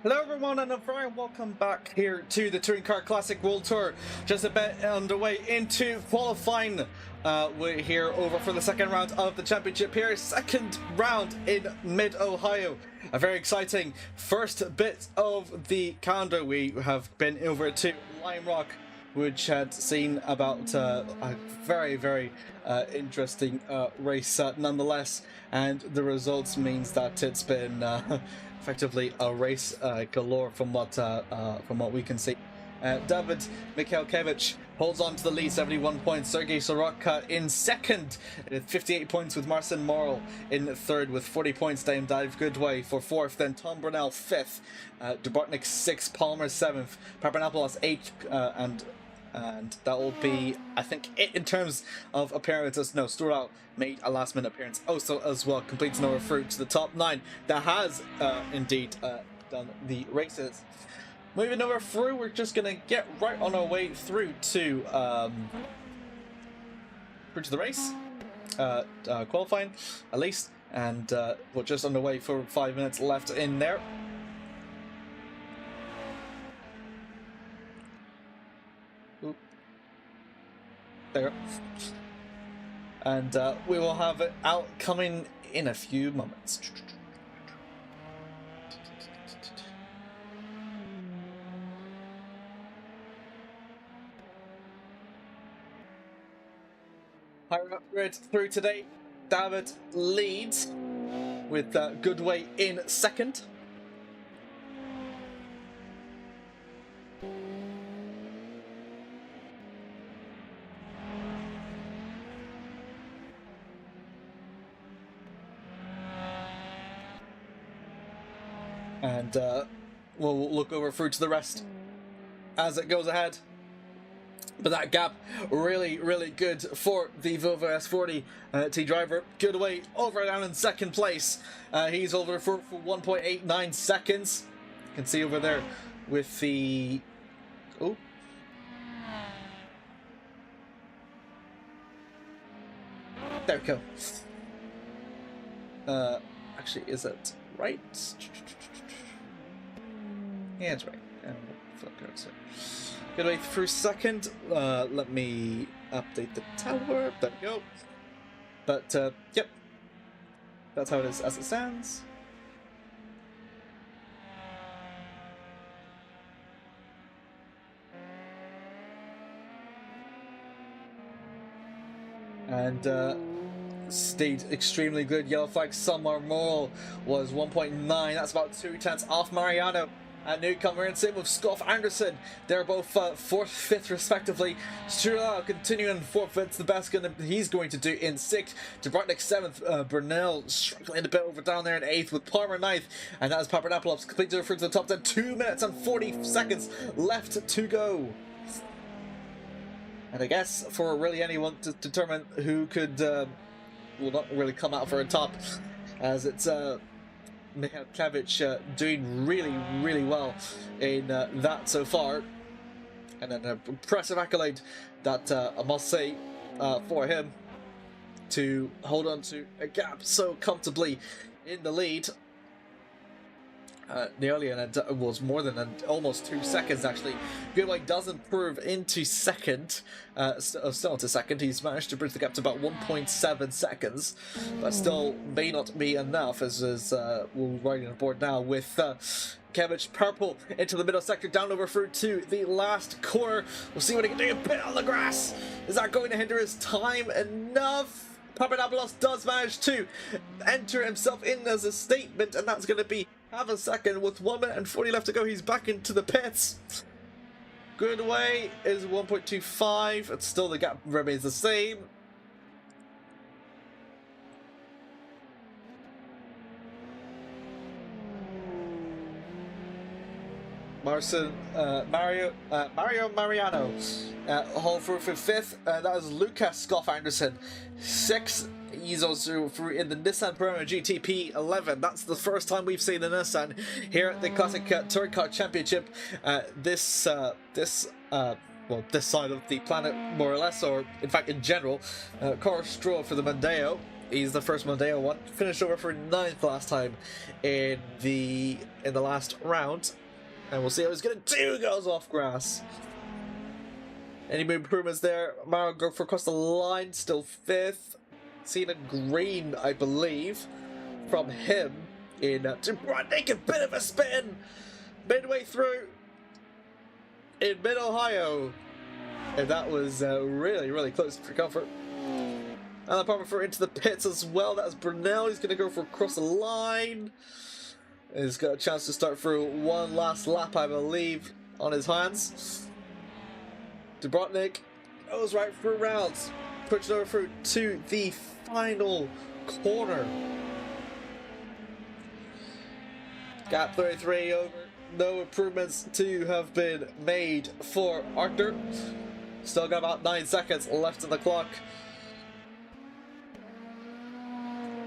Hello everyone and a very welcome back here to the Touring Car Classic World Tour. Just a bit underway into qualifying. We're here over for the second round of the championship here. Second round in mid-Ohio. A very exciting first bit of the calendar. We have been over to Lime Rock, which had seen about a very interesting race nonetheless, and the results means that it's been effectively a race galore from what we can see. David Mikhalkiewicz holds on to the lead, 71 points. Sergei Soroka in second with 58 points, with Marcin Morel in third with 40 points. Dave Goodway for fourth, then Tom Brunel fifth, Dubotnik sixth, Palmer seventh, Papanopoulos eighth, and that will be, I think, it in terms of appearances. No, Sturlau made a last-minute appearance also as well, completes an over through to the top 9 that has indeed done the races. Moving over through, we're just going to get right on our way through to the race, qualifying at least, and we're just on the way for 5 minutes left in there. There. And we will have it out coming in a few moments. Higher up grid through today. David leads with Goodway in second. And we'll look over through to the rest as it goes ahead. But that gap really good for the Volvo S40 T driver. Goodway over down in second place. He's over for 1.89 seconds. You can see over there with the... Oh. There we go. Actually, is it right? Yeah, it's right. Good way through second. Let me update the tower. There we go. But, yep. That's how it is as it stands. And, stayed extremely good. Yellow flag somewhere. Morel was 1.9. That's about 2/10 off Mariano. And newcomer in same with Scoff Anderson. They're both 4th, 5th respectively. Sturlau continuing 4th. That's the best he's going to do in 6th. Dubotnik 7th. Brunel struggling a bit over down there in 8th with Palmer 9th. And that is Papanopoulos completely through to the top 10. 2 minutes and 40 seconds left to go. And I guess for really anyone to determine who could will not really come out for a top, as it's Mikhalkiewicz doing really well in that so far, and an impressive accolade that I must say for him to hold on to a gap so comfortably in the lead. Nearly, and it was more than almost 2 seconds actually. Goodway does improve into second, still into second. He's managed to bridge the gap to about 1.7 seconds, but still may not be enough, as we're writing on board now with Kiewicz purple into the middle sector, down over through to the last corner. We'll see what he can do. A bit on the grass. Is that going to hinder his time enough? Papadopoulos does manage to enter himself in as a statement, and that's going to be half a second with 1 minute and 40 left to go. He's back into the pits. Goodway is 1.25. It's still, the gap remains the same. Mariano haul through for 5th. That is Lucas Scoff Anderson 6th. He's also through in the Nissan Pro GTP 11. That's the first time we've seen a Nissan here at the Classic Touring Car Championship. This side of the planet, more or less, or in fact in general. Corsa for the Mondeo. He's the first Mondeo one. Finished over for 9th last time in the last round. And we'll see how he's getting 2 goes off grass. Any improvements there? Mario go for across the line, still 5th. Seen a green, I believe, from him in Dubrovnik. A bit of a spin midway through in Mid-Ohio. And that was really, really close for comfort. And the problem for into the pits as well. That's Brunel. He's going to go for across the line. He's got a chance to start through one last lap, I believe, on his hands. Dubrovnik goes right through rounds. Pushing over through to the final corner. Gap 33 over. No improvements to have been made for Arthur. Still got about 9 seconds left in the clock.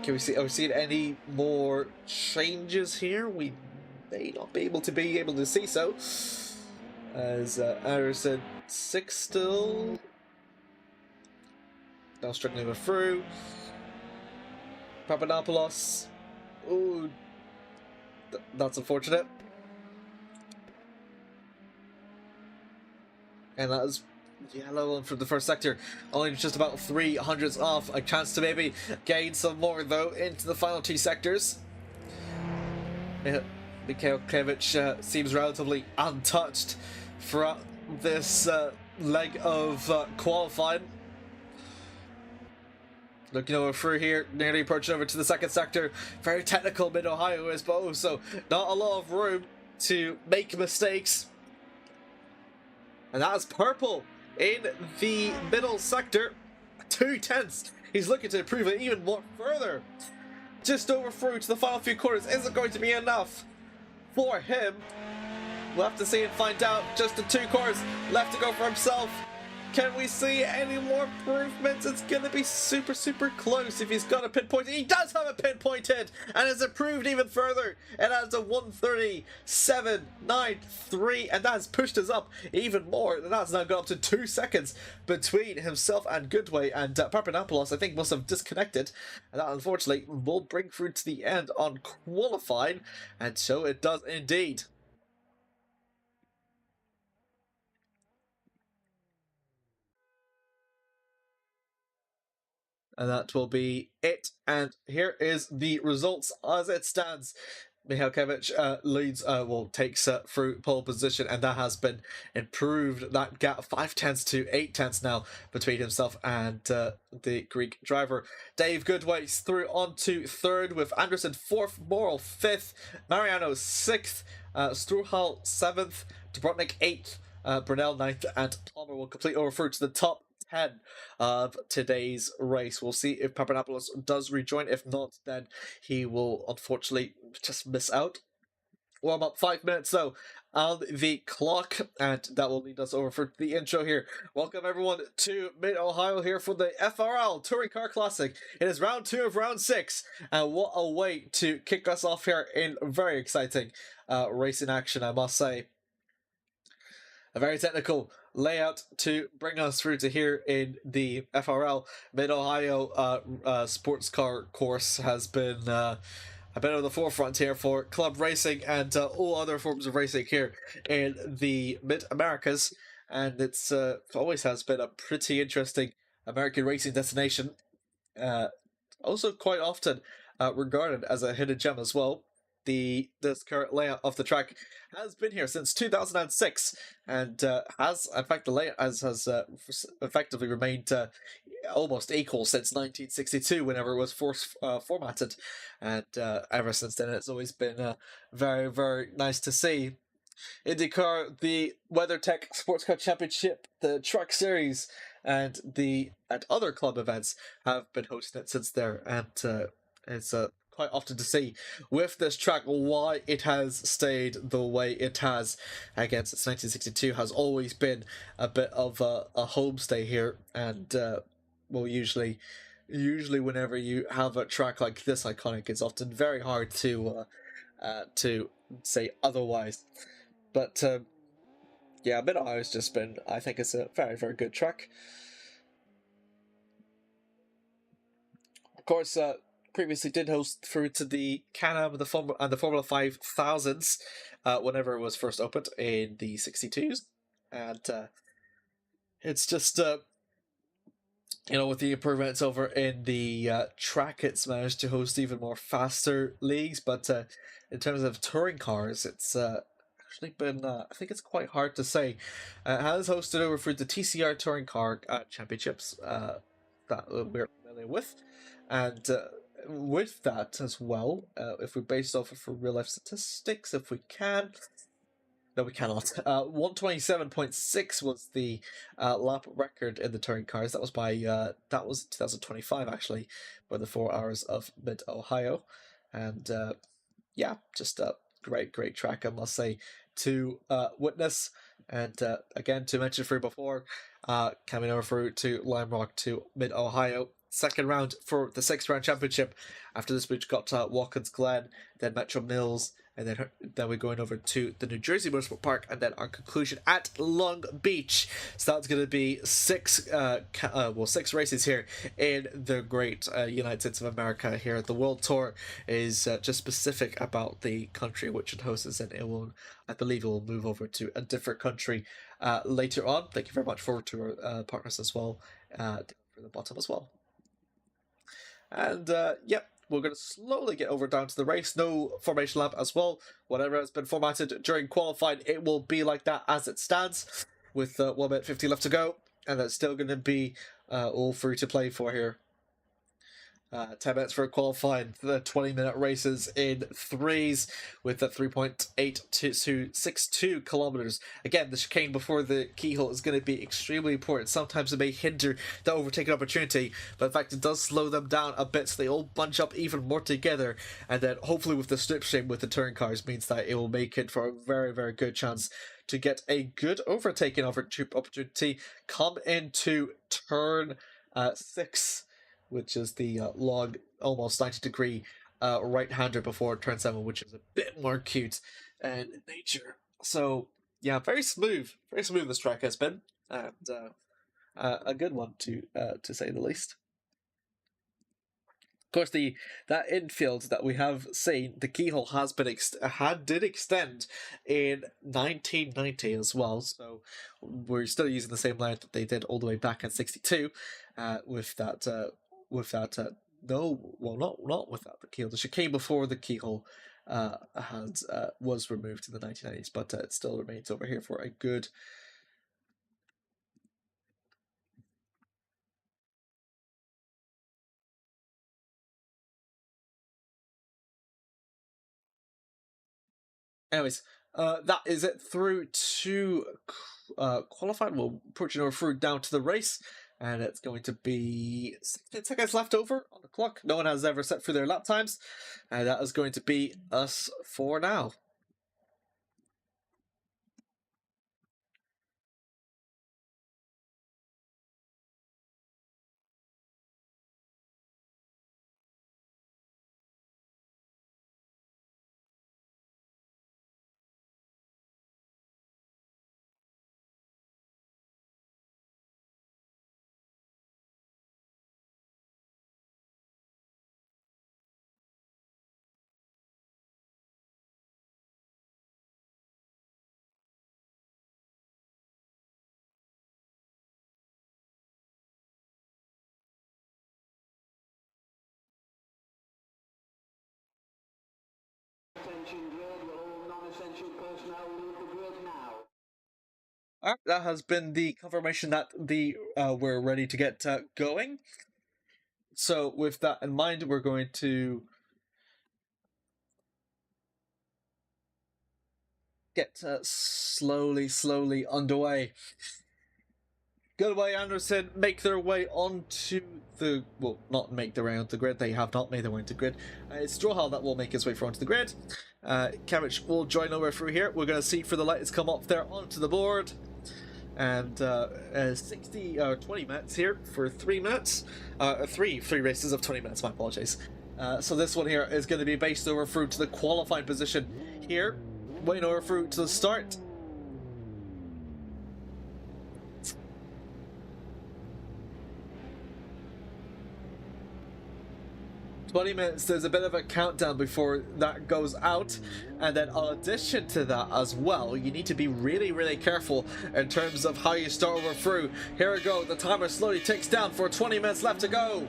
Can we see? Are we seeing any more changes here? We may not be able to see so. As Anderson 6 still. Now struggling through. Papadopoulos. Ooh, that's unfortunate. And that is yellow one from the first sector. Only just about 300s off. A chance to maybe gain some more though into the final 2 sectors. Mikhail Klevich seems relatively untouched throughout this leg of qualifying. Looking over through here, nearly approaching over to the second sector. Very technical Mid-Ohio, I suppose, so not a lot of room to make mistakes. And that is purple in the middle sector. 2/10. He's looking to improve it even more further. Just over through to the final few quarters. Isn't going to be enough for him. We'll have to see and find out. Just the 2 quarters left to go for himself. Can we see any more improvements? It's going to be super, super close if he's got a pinpoint. He does have a pinpointed and has improved even further. And has a 1:37.93, and that has pushed us up even more. And that's now got up to 2 seconds between himself and Goodway. And Papadopoulos, I think, must have disconnected. And that, unfortunately, will bring through to the end on qualifying. And so it does indeed. And that will be it. And here is the results as it stands. Mihalkevich leads, takes through pole position, and that has been improved. That gap 5/10 to 8/10 now between himself and the Greek driver. Dave Goodway's through onto 3rd with Anderson 4th, Morrill 5th, Mariano 6th, Struhal 7th, Dubrovnik 8th, Brunel 9th, and Palmer will complete over through to the top 10 of today's race. We'll see if Papadopoulos does rejoin. If not, then he will unfortunately just miss out. Warm up 5 minutes though on the clock, and that will lead us over for the intro here. Welcome everyone to Mid-Ohio here for the FRL Touring Car Classic. It is round 2 of round 6, and what a way to kick us off here in very exciting racing action, I must say. A very technical layout to bring us through to here in the FRL. Mid-Ohio sports car course has been a bit of the forefront here for club racing and all other forms of racing here in the Mid-Americas. And it's always has been a pretty interesting American racing destination. Also quite often regarded as a hidden gem as well. This current layout of the track has been here since 2006, and has in fact the layout has effectively remained almost equal since 1962, whenever it was formatted, and ever since then it's always been very, very nice to see. IndyCar, the WeatherTech Sports Car Championship, the Truck Series, and other club events have been hosting it since there, and it's quite often to see with this track why it has stayed the way it has again since 1962. Has always been a bit of a homestay here, and usually whenever you have a track like this iconic, it's often very hard to say otherwise. But yeah, Mid-Ohio has just been, I think it's a very, very good track. Corsa previously did host through to the Can-Am and the Formula 5000s whenever it was first opened in the 62s. And it's just, with the improvements over in the track, it's managed to host even more faster leagues. But in terms of touring cars, it's actually been, I think it's quite hard to say. It has hosted over through the TCR Touring Car Championships that we're familiar with. And with that as well, if we base off of real life statistics, if we can. No, we cannot. 127.6 was the lap record in the touring cars. That was that was 2025 actually, by the 4 hours of Mid Ohio, and yeah, just a great track, I must say, to witness. And again, to mention through before, coming over through to Lime Rock to Mid Ohio. Second round for the 6th round championship. After this, we've got Watkins Glen, then Metro Mills, and then we're going over to the New Jersey Motorsport Park, and then our conclusion at Long Beach. So that's going to be 6 races here in the great United States of America. Here, the World Tour is just specific about the country which it hosts, and I believe it will move over to a different country later on. Thank you very much to our partners as well, for the bottom as well. And yep, we're going to slowly get over down to the race. No formation lap as well. Whatever has been formatted during qualifying, it will be like that as it stands, with 1 minute 50 left to go. And that's still going to be all free to play for here. 10 minutes for qualifying, the 20-minute races in threes with the 3.8 to 62 kilometers. Again, the chicane before the keyhole is going to be extremely important. Sometimes it may hinder the overtaking opportunity, but in fact it does slow them down a bit, so they all bunch up even more together. And then hopefully with the slipstream with the touring cars means that it will make it for a very, very good chance to get a good overtaking opportunity come into turn 6, which is the long, almost 90-degree right-hander before turn 7, which is a bit more cute in nature. So yeah, very smooth this track has been, and a good one to say the least. Of course, that infield that we have seen, the keyhole has been did extend in 1990 as well. So we're still using the same layout that they did all the way back in 62, with that. Not with that. The keyhole, the chicane before the keyhole was removed in the 1990s, but it still remains over here for a good. Anyways, that is it through to qualified. We'll approaching over through down to the race, and it's going to be 6 seconds left over on the clock. No one has ever set through their lap times, and that is going to be us for now. Alright, that has been the confirmation that we're ready to get going. So with that in mind, we're going to get slowly underway. Goodway Anderson make their way onto the, well, not make their way onto the grid, they have not made their way onto the grid. It's Strohal that will make his way onto the grid. Kamich will join over through here. We're going to see for the lights come up there onto the board. And 20 minutes here for 3 minutes. Three races of 20 minutes, my apologies. So this one here is going to be based over through to the qualifying position here. Waiting over through to the start. 20 minutes, there's a bit of a countdown before that goes out, and then in addition to that as well, you need to be really careful in terms of how you start over through. Here we go, the timer slowly ticks down for 20 minutes left to go.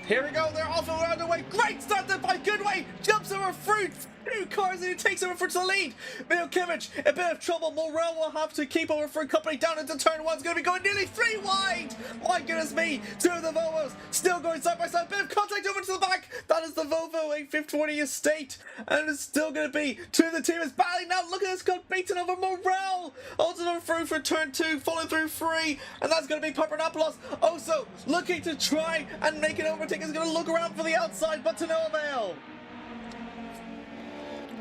Here we go, they're off and around the way. Great start there by Goodway. Jumps over through 2 cars and he takes over for the lead. Milkiewicz, a bit of trouble. Morel will have to keep over for company down into turn 1. It's going to be going nearly 3 wide. My goodness me. 2 of the Volvos still going side by side. Bit of contact over to the back. That is the Volvo 8520 Estate. And it's still going to be 2 of the team is battling now. Look at this, got beaten over Morel. Holds it over through for turn 2, following through 3. And that's going to be Papadopoulos also looking to try and make an overtake. Is going to look around for the outside, but to no avail.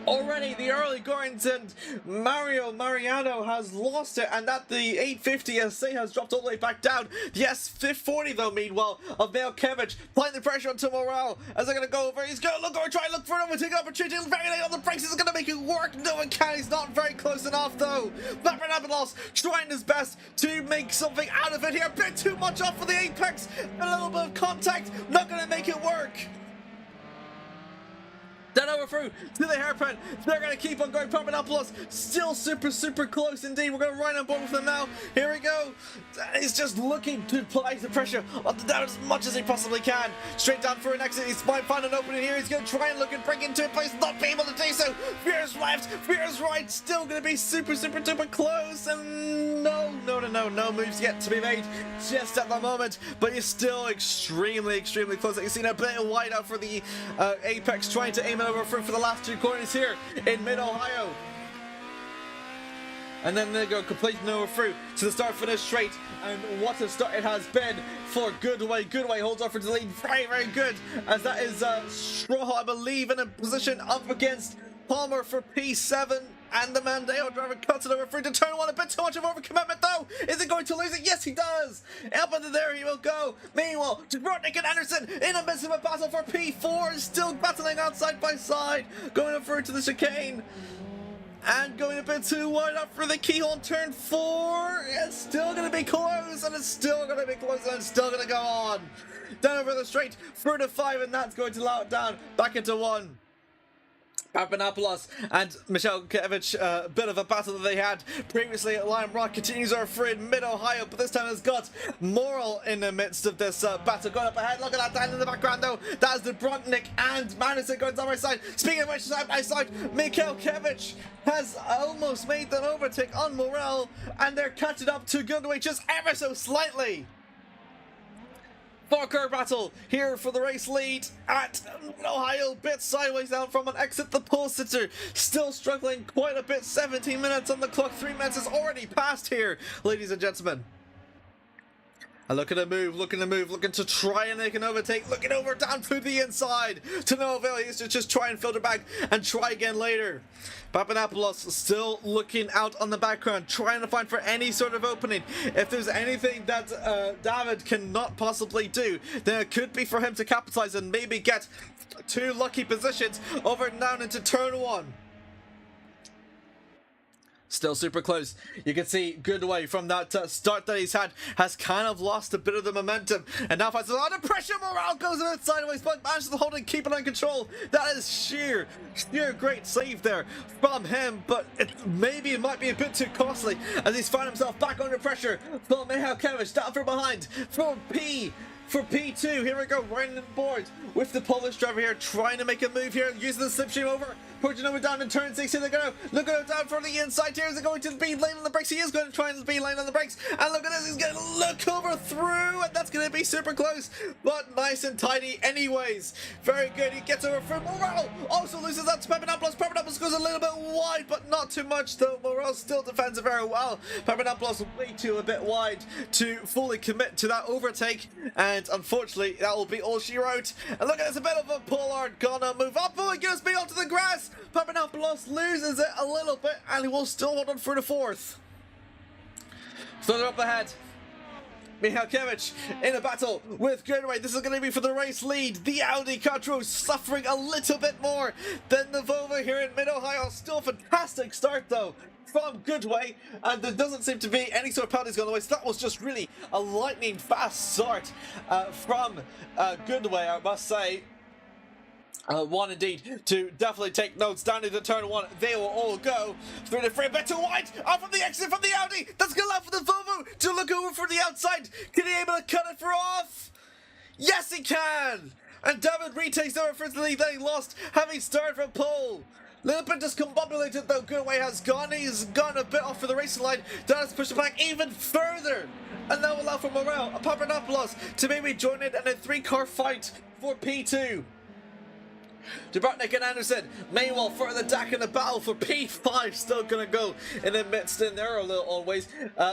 Already the early goings and Mariano has lost it, and that the 850 SA has dropped all the way back down. The S540 though, meanwhile, of Milkiewicz applying the pressure onto Morel as they're going to go over. He's going to look over, try and look for an overtaking opportunity. Very late on the brakes. He's going to make it work. No one can. He's not very close enough though. Papadopoulos trying his best to make something out of it here. A bit too much off for the apex. A little bit of contact. Not going to make it work. Then over through to the hairpin. They're going to keep on going. Papadopoulos still super close indeed. We're going to ride on board with them now. Here we go. He's just looking to apply the pressure on the down as much as he possibly can. Straight down for an exit. He might find an opening here. He's going to try and look and break into a place. Not be able to do so. Fear's left. Fear's right. Still going to be super duper close. And no moves yet to be made just at the moment. But he's still extremely close. You've seen a bit wide out for the Apex trying to aim over for the last 2 corners here in mid-Ohio. And then they go completely over through to the start-finish straight. And what a start it has been for Goodway. Goodway holds off for the lead. Very good. As that is Straw, I believe, in a position up against Palmer for P7. And the Mandeo driver cuts it over through to turn 1. A bit too much of overcommitment though. Is he going to lose it? Yes, he does. Up into there he will go. Meanwhile, Jabrotnik and Anderson in the midst of a battle for P4. Still battling out side by side. Going up through to the chicane. And going a bit too wide up for the keyhole in turn 4. It's still going to be close. And it's still going to be close. And it's still going to go on. Down over the straight. Through to 5. And that's going to allow it down. Back into 1. Papadopoulos and Milkiewicz, a bit of a battle that they had previously at Lime Rock, continues our through in mid-Ohio, but this time has got Morel in the midst of this battle. Going up ahead, look at that down in the background though, that's the Brontnik and Madison going side by side. Speaking of which, side by side, Milkiewicz has almost made an overtake on Morel, and they're catching up to Goodway just ever so slightly. 4-car battle here for the race lead at Ohio. Bit sideways down from an exit. The pole sitter still struggling quite a bit. 17 minutes on the clock. 3 minutes has already passed here, ladies and gentlemen. And looking to move, looking to try and make an overtake, looking over down through the inside to no avail. He's to just try and filter back and try again later. Papadopoulos still looking out on the background, trying to find for any sort of opening. If there's anything that David cannot possibly do, then it could be for him to capitalize and maybe get 2 lucky positions over and down into turn 1. Still super close. You can see Goodway from that start that he's had has kind of lost a bit of the momentum, and now finds a lot of pressure. Morale goes a bit sideways, but manages to hold and keep it under control. That is sheer great save there from him, but it might be a bit too costly as he's found himself back under pressure. From Milkiewicz down from behind for P2. Here we go, right on board with the Polish driver here, trying to make a move here, using the slipstream over, pushing over down in turn 6. Here they go, looking down for the inside here. Is it going to be lane on the brakes? He is going to try and be lane on the brakes. And look at this, he's going to look over through, and that's going to be super close, but nice and tidy anyways. Very good, he gets over through. Morel also loses that to Papadopoulos. Papadopoulos goes a little bit wide, but not too much though. Morel still defends it very well. Papadopoulos way too a bit wide to fully commit to that overtake, and unfortunately that will be all she wrote. And look at this, a bit of a Pollard gonna move up. Oh, he gets me onto the grass. Papadopoulos loses it a little bit, and he will still hold on for the 4th. So they're up ahead. Mihalkiewicz in a battle with Greenway. This is going to be for the race lead. The Audi Quattro suffering a little bit more than the Volvo here in Mid-Ohio. Still a fantastic start though from Goodway, and there doesn't seem to be any sort of penalties going away, so that was just really a lightning fast start from Goodway, I must say. One indeed to definitely take notes. Down into turn one, they will all go through the frame. Better wide off from the exit from the Audi. That's going to allow for the Volvo to look over for the outside. Can he able to cut it for off? Yes, he can. And David retakes over for the lead that he lost, having started from pole. Little bit discombobulated though. Goodway has gone. He's gone a bit off for the racing line. Dallas pushed it back even further, and that will allow for Morel, a Papadopoulos to maybe join in a 3-car fight for P2. Dubrovnik and Anderson, meanwhile, further back in the battle for P5, still going to go in the midst in there a little always.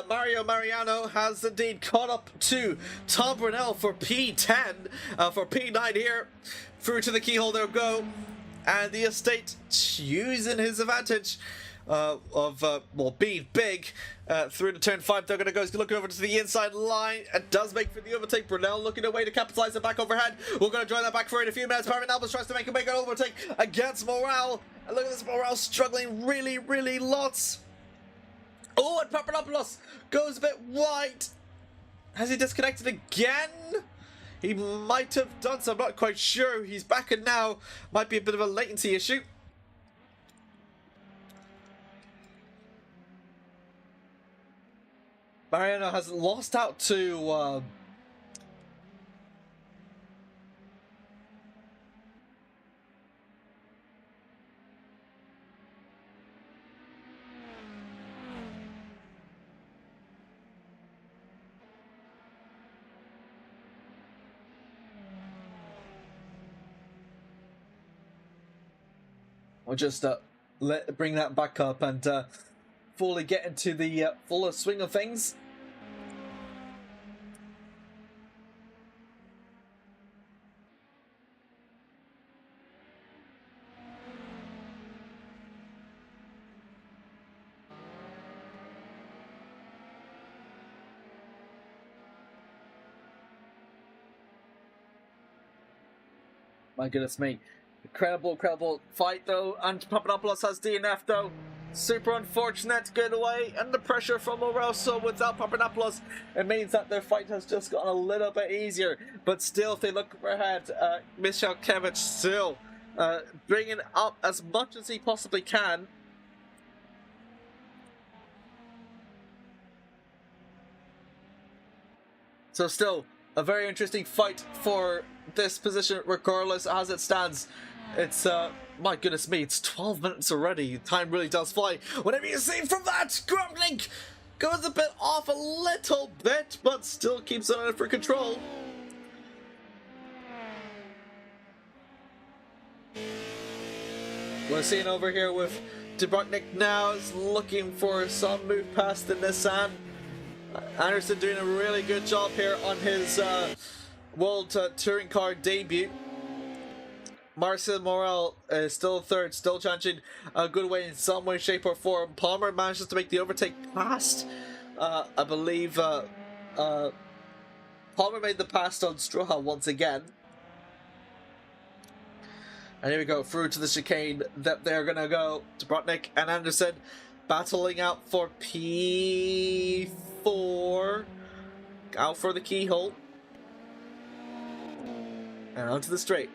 Mario Mariano has indeed caught up to Tom Brunel for P10, for P9 here. Through to the keyhole they'll go, and the estate using his advantage well, being big through to turn 5. They're going to go looking over to the inside line. It does make for the overtake. Brunel looking away to capitalize it back overhead. We're going to join that back for in a few minutes. Marvin Albers tries to make an overtake against Morale. And look at this, Morale struggling really lots. Oh, and Papadopoulos goes a bit wide. Has he disconnected again? He might have done so. I'm not quite sure. He's back in now. Might be a bit of a latency issue. Mariano has lost out to we'll just bring that back up and fully get into the fuller swing of things. My goodness me. Incredible fight though, and Papadopoulos has DNF though. Super unfortunate Goodway, and the pressure from Morel. So without Papadopoulos, it means that their fight has just gotten a little bit easier. But still, if they look ahead, Mihalkiewicz still bringing up as much as he possibly can. So still, a very interesting fight for this position regardless as it stands. It's my goodness me, it's 12 minutes already. Time really does fly. Whatever you see from that, Grumbling goes a bit off a little bit, but still keeps on it for control. We're seeing over here with Dubrovnik now is looking for some move past the Nissan. Anderson doing a really good job here on his World Touring Car debut. Marcel Morel is still third, still challenging a good way in some way, shape or form. Palmer manages to make the overtake past, I believe, Palmer made the pass on Stroha once again. And here we go, through to the chicane that they're going to go. Dubrovnik and Anderson battling out for P4. Out for the keyhole. And onto the straight.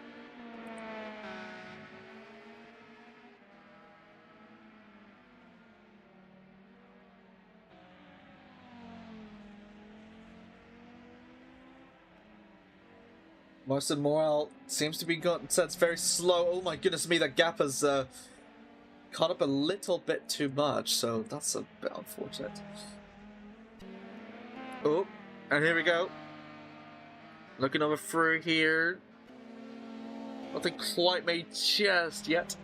Marcel Morel seems to be gotten sense very slow. Oh my goodness me, that gap has caught up a little bit too much, so that's a bit unfortunate. Oh, and here we go. Looking over through here. Nothing quite made just yet.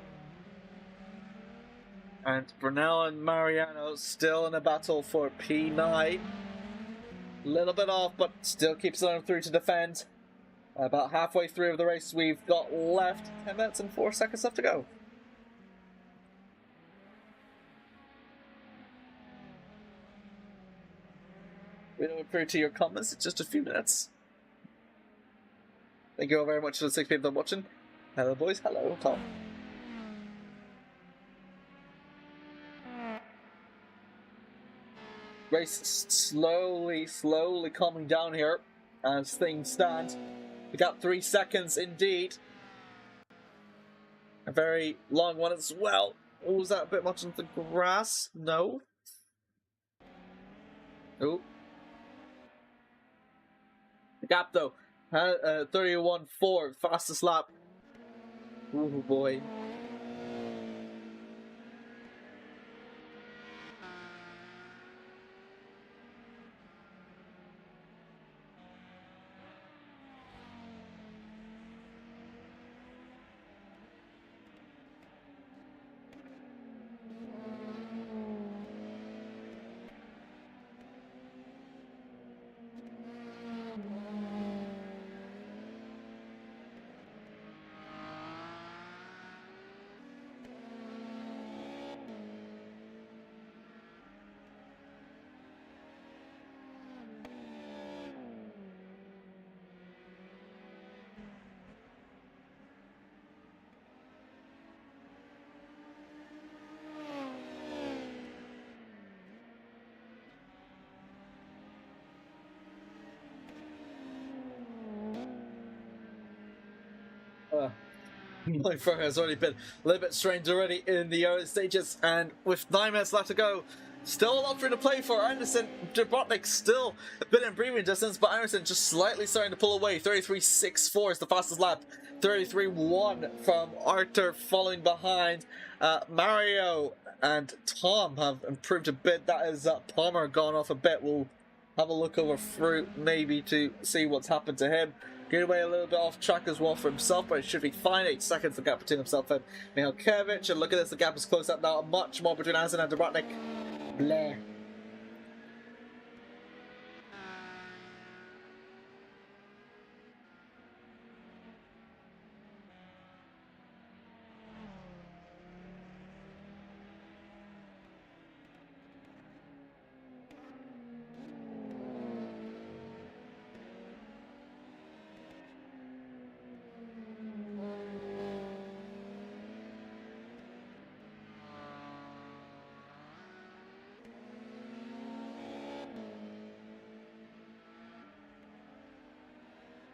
And Brunel and Mariano still in a battle for P9. A little bit off, but still keeps on through to defend. About halfway through of the race, we've got left 10 minutes and 4 seconds left to go. We'll refer to your comments in just a few minutes. Thank you all very much for the 6 people watching. Hello, boys. Hello, Tom. Race slowly calming down here as things stand. We got 3 seconds indeed. A very long one as well. Oh, was that a bit much on the grass? No. Oh. The gap though. 31.4, fastest lap. Oh boy. My fur has already been a little bit strained already in the early stages, and with 9 minutes left to go, still a lot for to play for. Anderson, Dubrovnik still a bit in breathing distance, but Anderson just slightly starting to pull away. 33.64 is the fastest lap. 33.1 from Arthur following behind. Mario and Tom have improved a bit. That is Palmer gone off a bit. We'll have a look over through maybe to see what's happened to him. Getting away a little bit off track as well for himself, but it should be fine. 8 seconds the gap between himself and Mihalkevich. And look at this, the gap is close up now. Much more between Anderson and Dubrovnik. Bleh.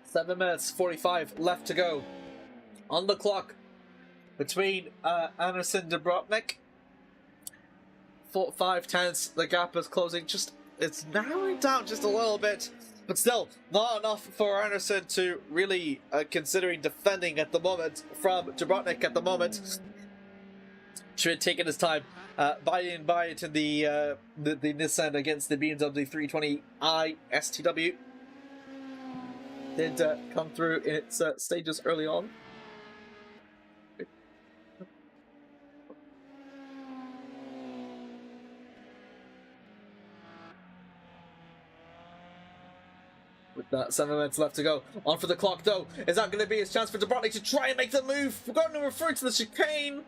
Seven minutes 45 left to go on the clock between Anderson and Dubrovnik. 5 tenths, the gap is closing. It's narrowing down just a little bit, but still not enough for Anderson to really considering defending at the moment from Dubrovnik at the moment. Should have taken his time. Biden by to the Nissan against the BMW 320i STW. Did come through in its stages early on. With that 7 minutes left to go. On for the clock though. Is that going to be his chance for Dubrovnik to try and make the move? Forgotten to refer to the chicane.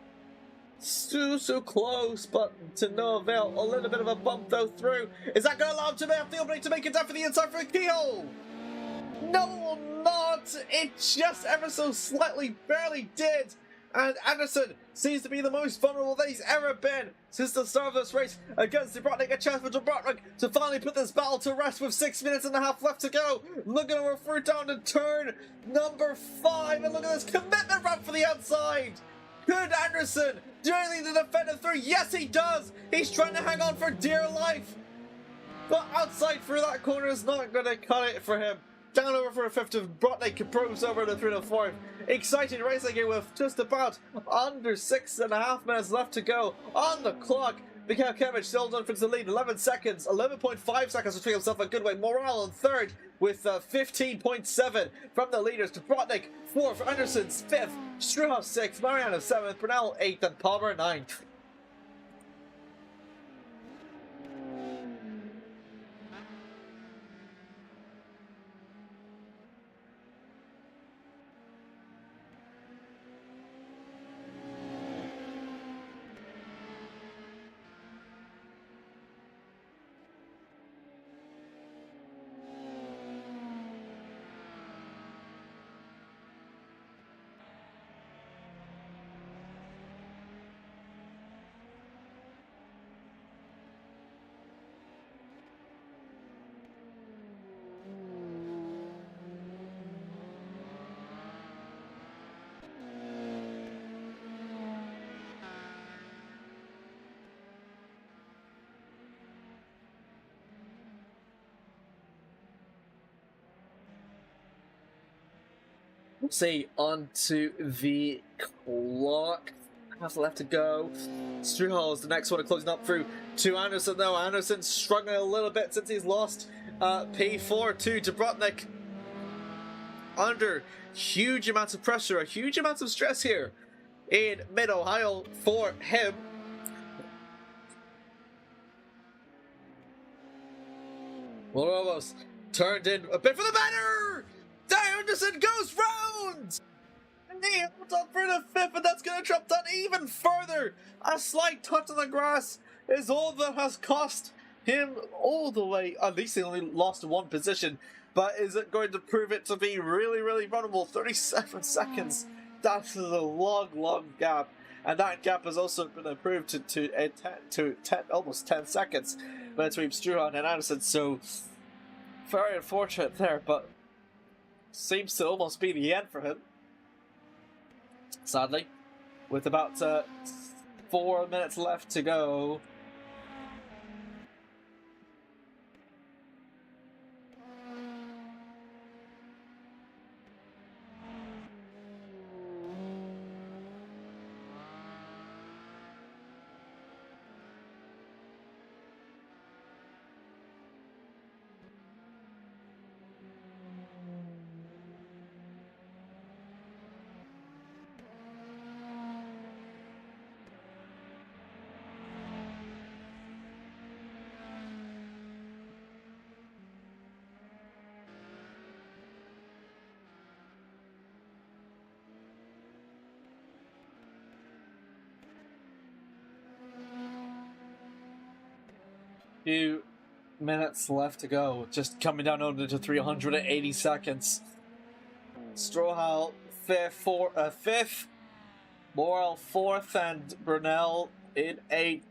So close, but to no avail. A little bit of a bump though through. Is that going to allow him to have the opening to make it down for the inside for a keyhole? No, not. It just ever so slightly barely did. And Anderson seems to be the most vulnerable that he's ever been since the start of this race against Dubrovnik. A chance for Dubrovnik to finally put this battle to rest with 6 minutes and a half left to go. Looking to refer down to turn number 5. And look at this commitment run for the outside. Could Anderson do anything to defend it through? Yes, he does. He's trying to hang on for dear life. But outside through that corner is not going to cut it for him. Down over for a 5th of Dubrovnik improves over the 3 to 4th. Exciting racing here with just about under 6.5 minutes left to go on the clock. Mihalkevich still done for the lead, 11 seconds, 11.5 seconds between himself and Goodway. Morale in 3rd with 15.7 from the leaders. Dubrovnik 4th, Anderson's 5th, Struhaus 6th, Mariano 7th, Brunel 8th, and Palmer 9th. We'll see, on to the clock. Half left to go. Struhal is the next one closing up through to Anderson, though. Anderson's struggling a little bit since he's lost P4 to Jabrotnik. Under huge amounts of pressure, a huge amounts of stress here in Mid-Ohio for him. Well, almost turned in a bit for the banner! Anderson goes round! And he holds on for the fifth, and that's going to drop down even further. A slight touch on the grass is all that has cost him all the way. At least he only lost one position, but is it going to prove it to be really, really runnable? 37 seconds. That's a long, long gap. And that gap has also been improved to almost 10 seconds between Struhan and Anderson. So, very unfortunate there, but seems to almost be the end for him. Sadly, with about 4 minutes left to go. Few minutes left to go, just coming down under to 380 seconds. Strohal fifth, Morel fourth, and Brunel in eighth.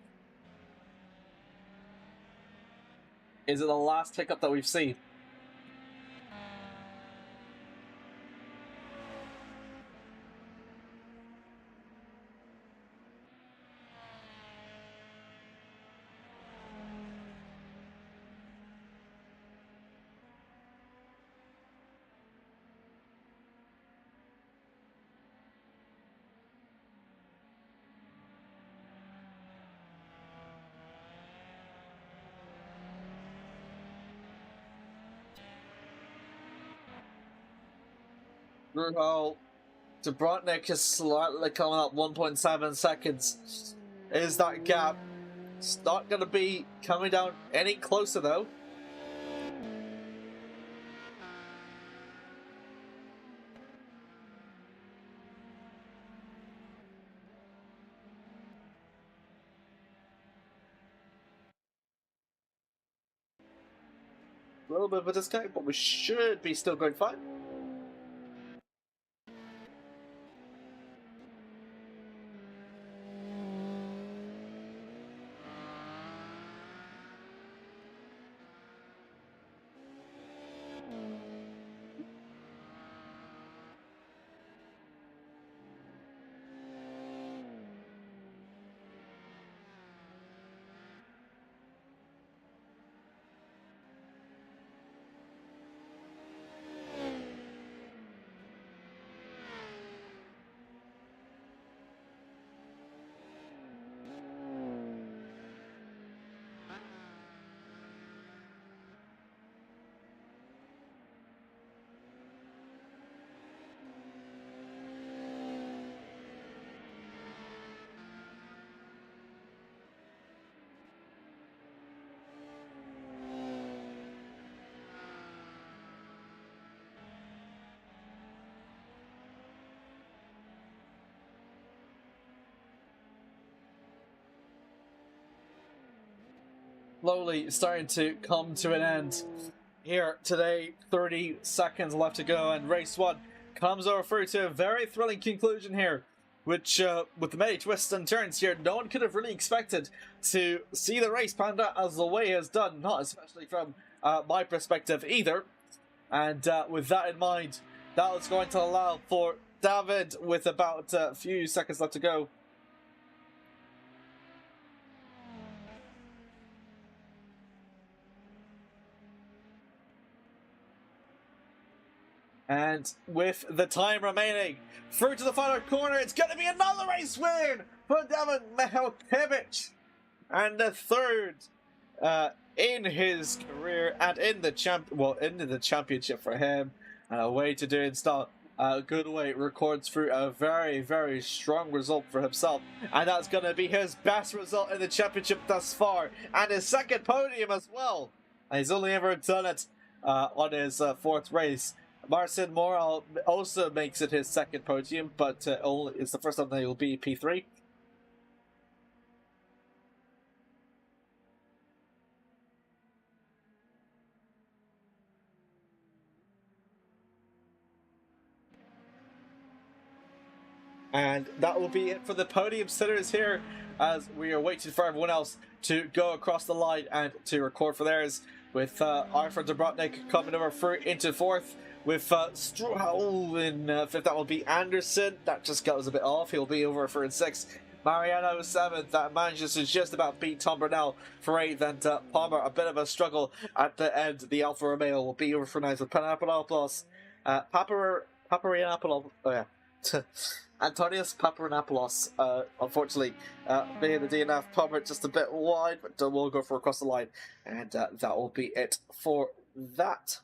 Is it the last hiccup that we've seen? Bruno Jabrotnik is slightly coming up 1.7 seconds. Is that gap? It's not going to be coming down any closer though. A little bit of a disconnect, but we should be still going fine. Slowly starting to come to an end here today. 30 seconds left to go, and race one comes over through to a very thrilling conclusion here, which with the many twists and turns here, no one could have really expected to see the race panned out as the way it has done, not especially from my perspective either. And with that in mind, that was going to allow for David, with about a few seconds left to go, And with the time remaining, through to the final corner, it's going to be another race win for Devon Michalkiewicz. And the third in his career and in the into the championship for him. And a way to do it in style. Goodway records through a very, very strong result for himself. And that's going to be his best result in the championship thus far. And his second podium as well. And he's only ever done it on his fourth race. Marcin Moral also makes it his second podium, but it's the first time that he'll be P3. And that will be it for the podium sitters here, as we are waiting for everyone else to go across the line and to record for theirs, with Arthur Dobrotnik coming over through into fourth, with Strohal in fifth. That will be Anderson. That just got us a bit off. He'll be over for in sixth. Mariano seventh. That manages to just about beat Tom Burnell for eighth. And Palmer, a bit of a struggle at the end. The Alfa Romeo will be over for ninth with Papadopoulos. Papagiannopoulos. Oh yeah. Antonius Papagiannopoulos, unfortunately, being the DNF. Palmer just a bit wide, but we'll go for across the line, and that will be it for that.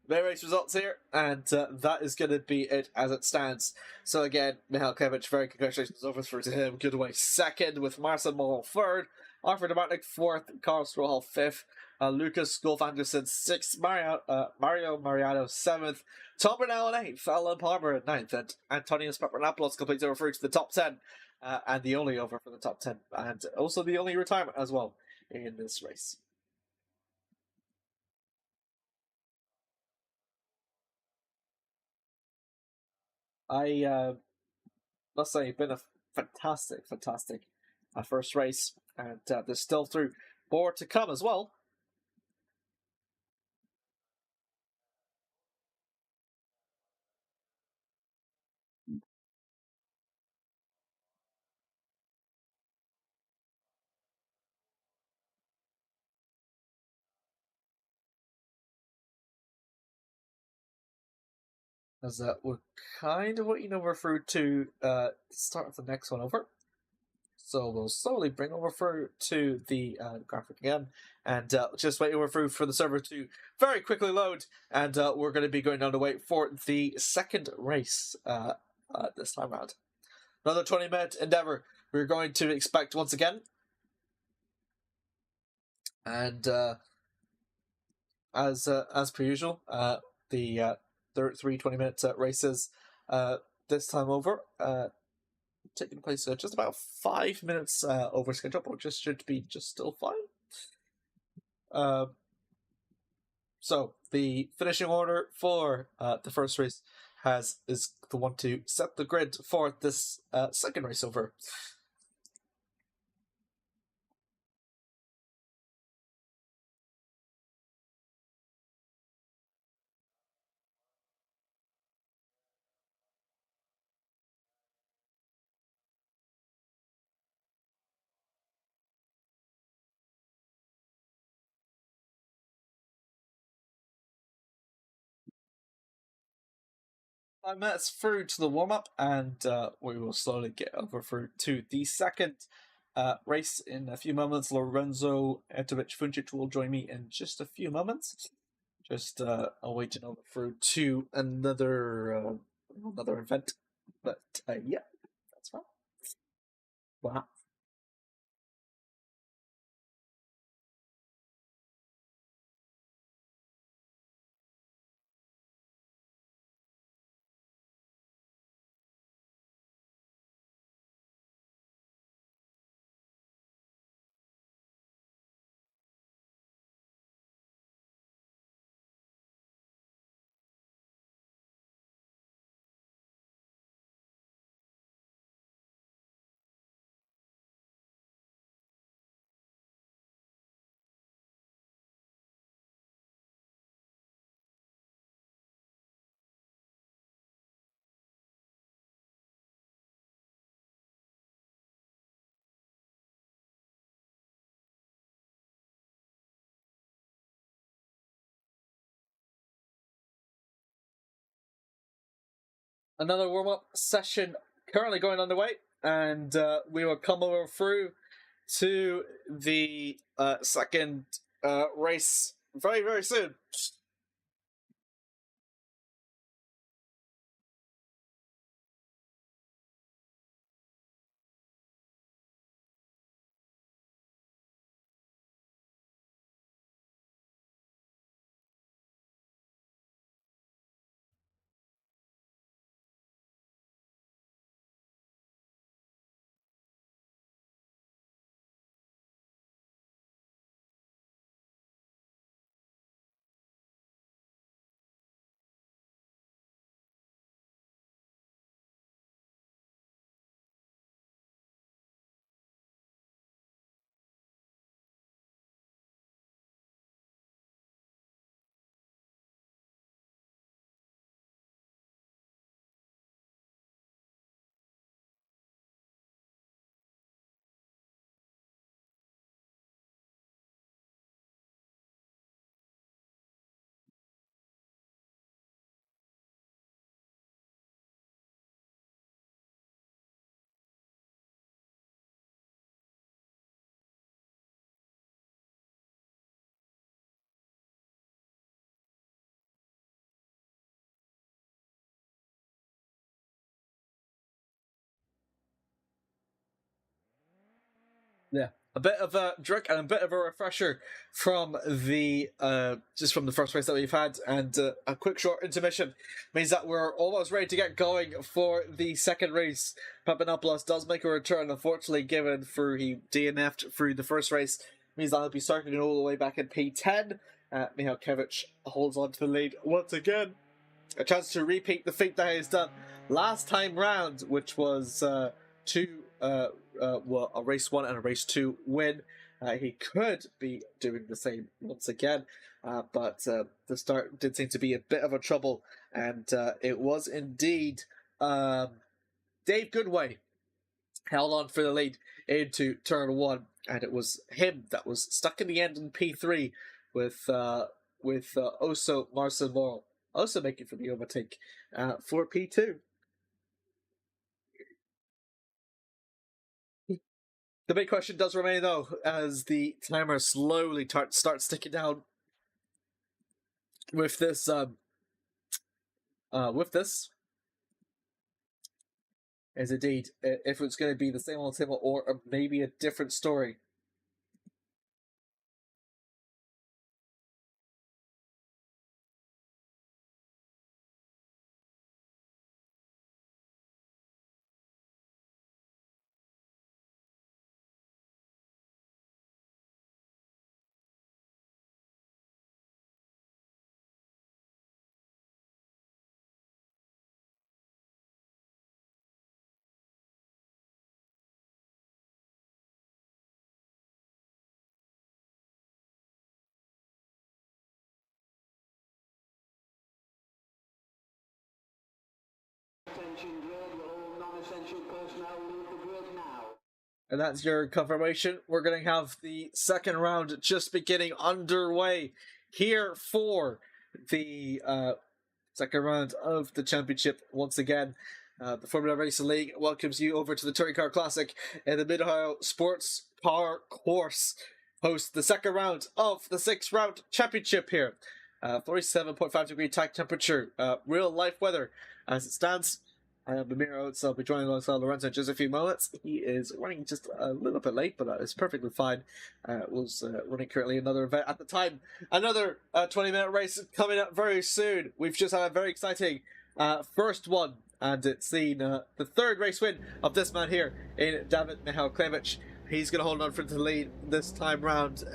Main race results here, and that is going to be it as it stands. So again, Michalkiewicz, very congratulations over through to him. Goodway second, with Marcin Moral third, Arthur Dobrotnik fourth, Karl Strohal fifth, Lucas Golf Anderson sixth, Mario Mariano seventh, Tom Burnell in eighth, Alan Palmer in ninth, and Antonius Papadopoulos completes over through to the top 10, and the only over for the top 10, and also the only retirement as well in this race. I must say, been a fantastic first race, and there's still through more to come as well. As we're kind of waiting over through to start the next one over. So we'll slowly bring over through to the graphic again, and just wait over through for the server to very quickly load, and we're going to be going down to wait for the second race this time around. Another 20-minute endeavor we're going to expect once again, and as per usual, the 3 20-minute races this time over, taking place just about 5 minutes over schedule, but just should be just still fine. So the finishing order for the first race is the one to set the grid for this second race over. That's through to the warm-up, and we will slowly get over through to the second race in a few moments. Lorenzo Etovic Funcic will join me in just a few moments. Just awaiting over through to another event, but yeah, that's fine. Wow. another warm-up session currently going underway, and we will come over through to the second race very, very soon. Yeah, a bit of a drink and a bit of a refresher from the just from the first race that we've had, and a quick short intermission means that we're almost ready to get going for the second race. Papanopoulos does make a return, unfortunately, given through he DNF'd through the first race, means that he'll be starting all the way back in P10. Mihalkiewicz holds on to the lead once again. A chance to repeat the feat that he's done last time round, which was a race 1 and a race 2 win. He could be doing the same once again, but the start did seem to be a bit of a trouble, and it was indeed Dave Goodway held on for the lead into turn 1, and it was him that was stuck in the end in P3 with Oso Marcel Morel also making for the overtake for P2. The big question does remain, though, as the timer slowly starts ticking down with this. Is indeed if it's going to be the same old or maybe a different story. And that's your confirmation. We're going to have the second round just beginning underway here for the second round of the championship. Once again, the Formula Racing League welcomes you over to the Touring Car Classic in the Mid-Ohio Sports Car Course. Hosts the second round of the 6th round championship here. 47.5 degree tag temperature, real life weather as it stands. Bamiro, so I'll be joining alongside Lorenzo in just a few moments. He is running just a little bit late, but it's perfectly fine. Was running currently another event at the time. Another 20-minute race coming up very soon. We've just had a very exciting first one, and it's seen the third race win of this man here in David Mihalkiewicz. He's going to hold on for the lead this time round.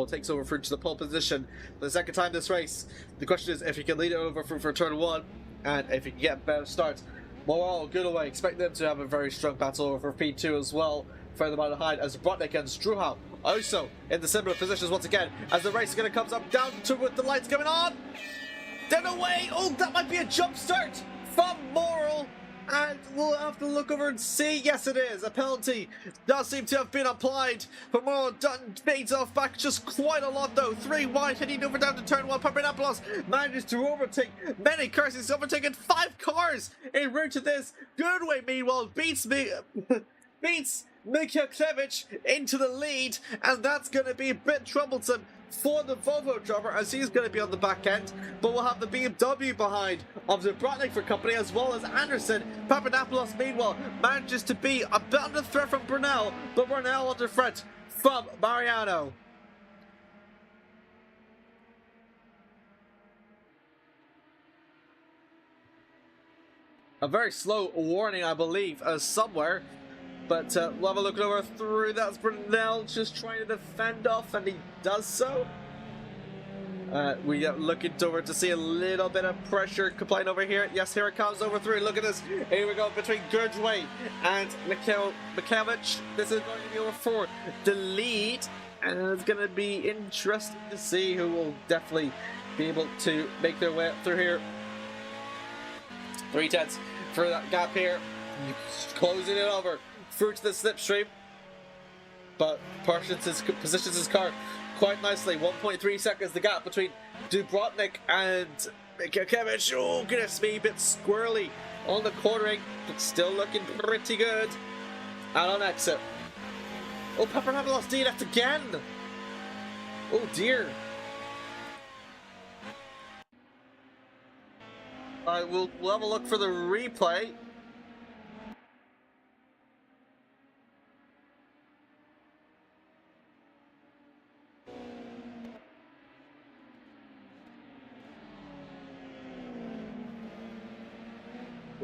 Takes over through to the pole position for the second time this race. The question is if he can lead it over for turn 1, and if he can get a better start. Morale, Goodaway, expect them to have a very strong battle over P2 as well. Further behind as Brotnick and Struhau also in the similar positions once again as the race is going to come up down to with the lights coming on. Then away. Oh, that might be a jump start from Morale. And we'll have to look over and see. Yes, it is. A penalty does seem to have been applied. But Morrow Dutton fades off back just quite a lot, though. 3 wide, heading over down to turn 1. Papadopoulos manages to overtake many cars. He's overtaken 5 cars en route to this. Goodway, meanwhile, beats Mikhailovich into the lead. And that's going to be a bit troublesome for the Volvo driver, as he's going to be on the back end, but we'll have the BMW behind of the Brotnik for company, as well as Anderson. Papadopoulos, meanwhile, manages to be a bit under threat from Brunel, but Brunel under threat from Mariano. A very slow warning, I believe, somewhere. But we'll have a look over through. That's Brunel just trying to defend off, and he does so. We are looking over to see a little bit of pressure applying over here. Yes, here it comes over through. Look at this. Here we go between Gurdway and Mikhailovich. This is going to be over for the lead, and it's going to be interesting to see who will definitely be able to make their way through here. 3/10 for that gap here. Closing it over through to the slipstream, but positions his car quite nicely. 1.3 seconds the gap between Dubrovnik and Mikhailovich. Oh goodness me, a bit squirrely on the cornering, but still looking pretty good. And on exit, oh, Papadopoulos DNF'd again. Oh dear. Alright, we'll have a look for the replay.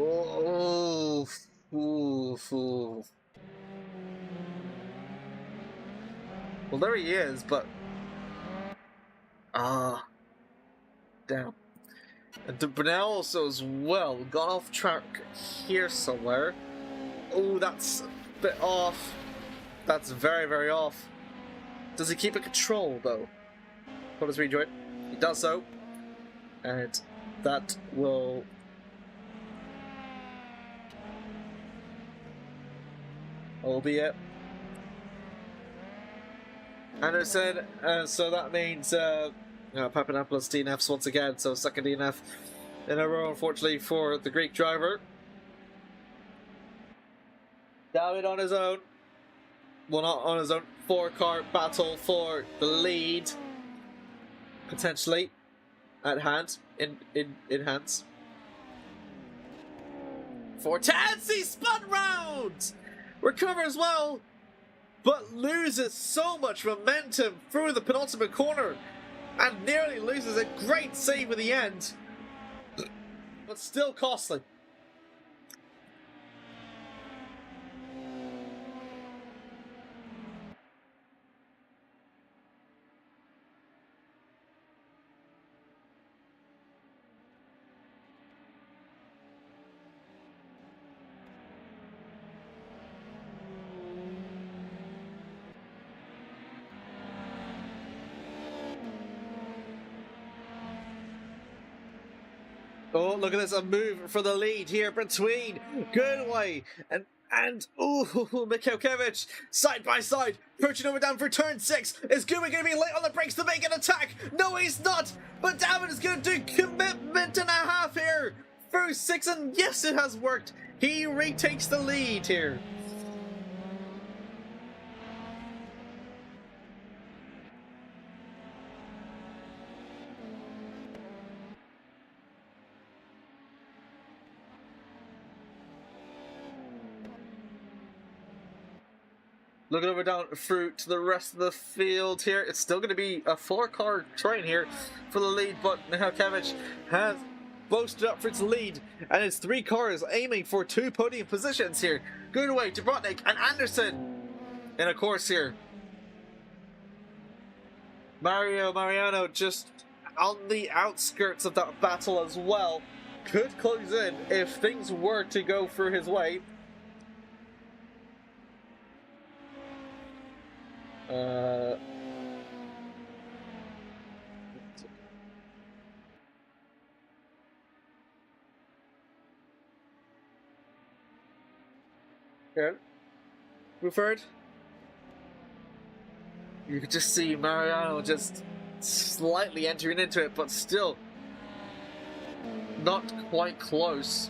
Oh, well, there he is, but damn. And Brunel also as well got off track here somewhere. Oh, that's a bit off. That's very, very off. Does he keep it control though? What does rejoin? He does so, and that will. Albeit Anderson, so that means Papadopoulos DNFs once again, so second DNF in a row, unfortunately, for the Greek driver. David on his own. Well, not on his own. 4-car battle for the lead, potentially at hand, in hands. 4/10, he spun round! Recovers well, but loses so much momentum through the penultimate corner and nearly loses a great save at the end, but still costly. Oh, look at this, a move for the lead here between Goodway and Mikhailovich, side by side, approaching over down for turn 6. Is Goodway going to be late on the brakes to make an attack? No, he's not, but David is going to do commitment and a half here through 6, and yes, it has worked. He retakes the lead here. Looking over down through to the rest of the field here. It's still going to be a 4-car train here for the lead, but Mikhailovich has boasted up for its lead, and it's 3 cars aiming for 2 podium positions here. Goodway, Dubrovnik, and Anderson in a course here. Mariano just on the outskirts of that battle as well. Could close in if things were to go through his way. Here. Move forward. You could just see Mariano just slightly entering into it, but still not quite close.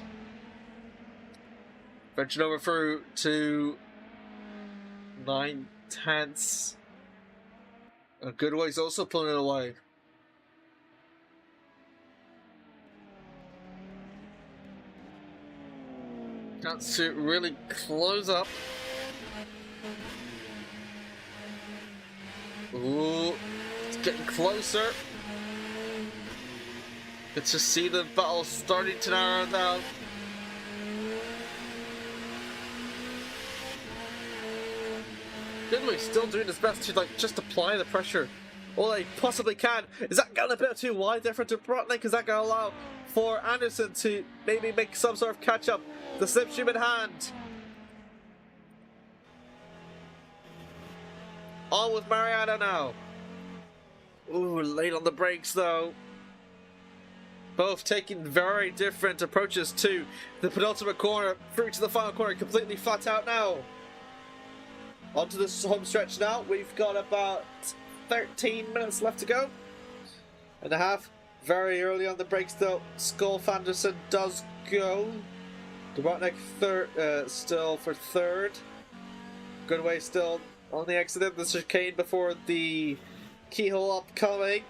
Venturing over through to 9/10. A good way, he's also pulling it away. Chance to really close up. Ooh, it's getting closer. Good to see the battle starting to narrow down. Goodway still doing his best to just apply the pressure all they possibly can. Is that going a bit too wide there for Dubrovnik? Is that going to allow for Anderson to maybe make some sort of catch up? The slipstream in hand. On with Mariano now. Ooh, late on the brakes though. Both taking very different approaches to the penultimate corner, through to the final corner, completely flat out now. Onto this home stretch now. We've got about 13 minutes left to go. And a half. Very early on the brakes though. Skolf Anderson does go. Dubrovnik still for third. Goodway still on the exit of the chicane before the keyhole upcoming.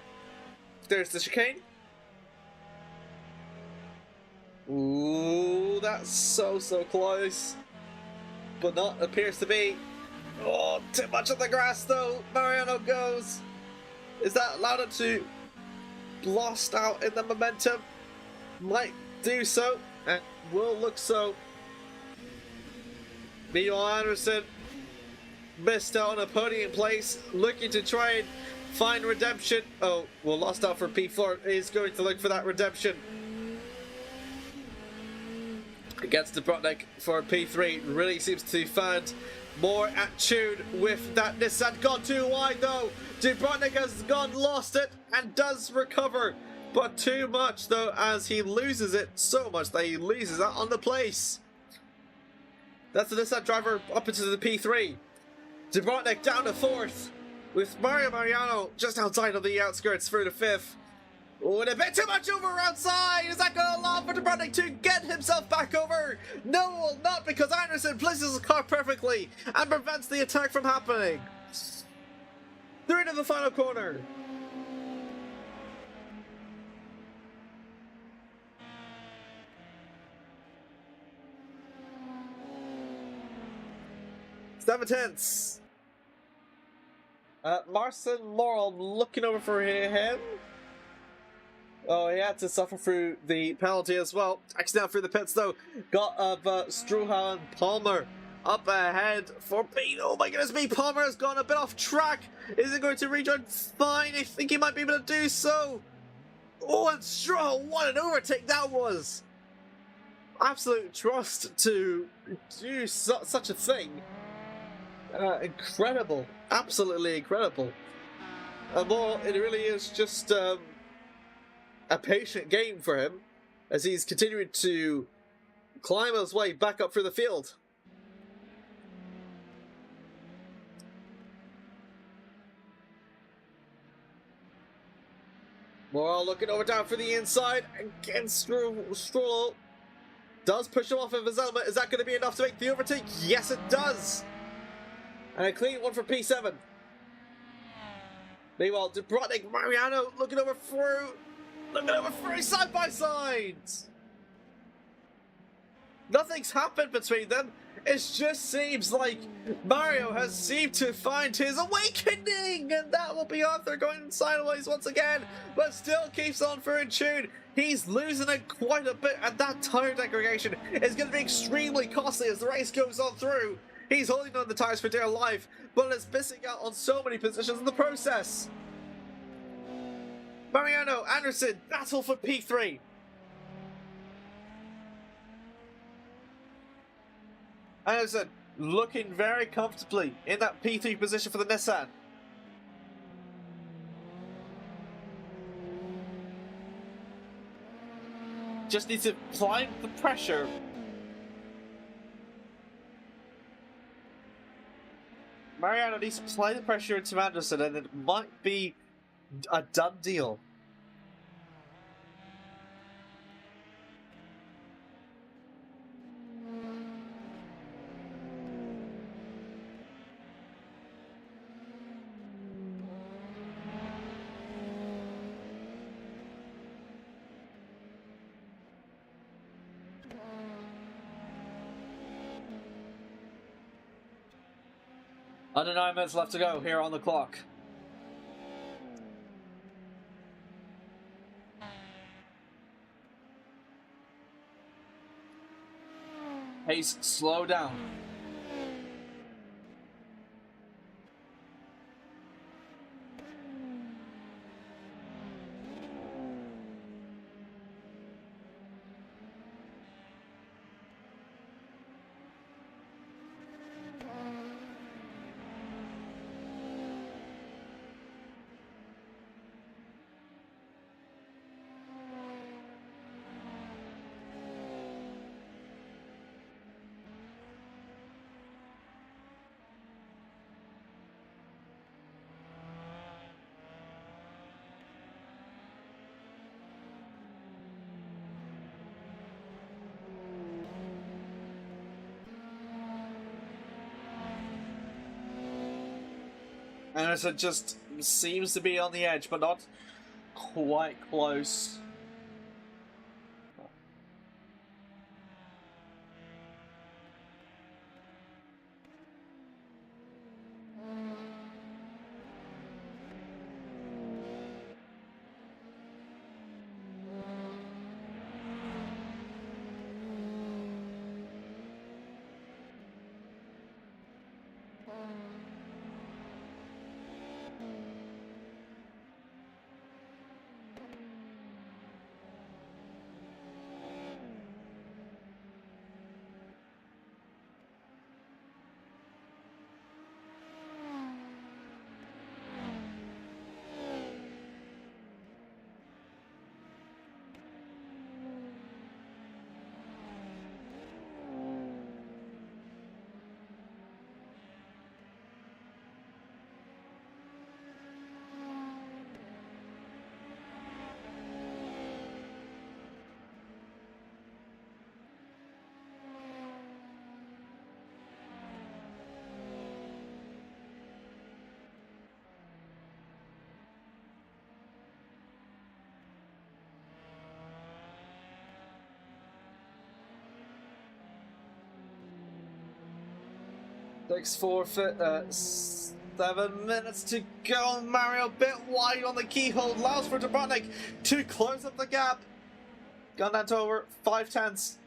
There's the chicane. Ooh, that's so close. But not appears to be. Oh, too much on the grass though. Mariano goes. Is that allowed him to lost out in the momentum? Might do so, and will look so. Meanwhile, Anderson missed out on a podium place, looking to try and find redemption. Oh, well, lost out for P4. He's going to look for that redemption. Against Dubrovnik for P3. Really seems to find more at tune with that Nissan. Gone too wide though. Dubrovnik has lost it and does recover. But too much though, as he loses it so much that he loses out on the place. That's the Nissan driver up into the P3. Dubrovnik down to fourth, with Mariano just outside of the outskirts through the fifth. Oh, and a bit too much over outside. Is that going to allow for Dubrovnik to get himself back over? No, not, because Anderson places his car perfectly and prevents the attack from happening. Through to the final corner. Seven-tenths. Marcin Morel looking over for him. Oh, he had to suffer through the penalty as well. Actually, down through the pits though. Got Struha and Palmer up ahead for Pete. Oh my goodness me, Palmer has gone a bit off track. Is it going to rejoin? Fine, I think he might be able to do so. Oh, and Struha, what an overtake that was. Absolute trust to do such a thing. Incredible. Absolutely incredible. Well, it really is just a patient game for him as he's continuing to climb his way back up through the field. Morel looking over down for the inside. Again, Stroll does push him off of his helmet. Is that going to be enough to make the overtake? Yes, it does. And a clean one for P7. Meanwhile, Dubrovnik, Mariano looking over through. Looking over through side by side. Nothing's happened between them. It just seems like Mario has seemed to find his awakening, and that will be Arthur going sideways once again, but still keeps on for in tune. He's losing it quite a bit, and that tire degradation is going to be extremely costly as the race goes on through. He's holding on the tires for dear life, but is missing out on so many positions in the process. Mariano, Anderson, battle for P3. Anderson looking very comfortably in that P3 position for the Nissan. Just needs to apply the pressure Mariano needs to apply the pressure into Anderson, and it might be a done deal. Under 9 minutes left to go here on the clock. Pace, slow down. Anderson just seems to be on the edge, but not quite close. Takes 7 minutes to go. Mario a bit wide on the keyhole. Allows for Dubrovnik to close up the gap. Gone down to over 5/10.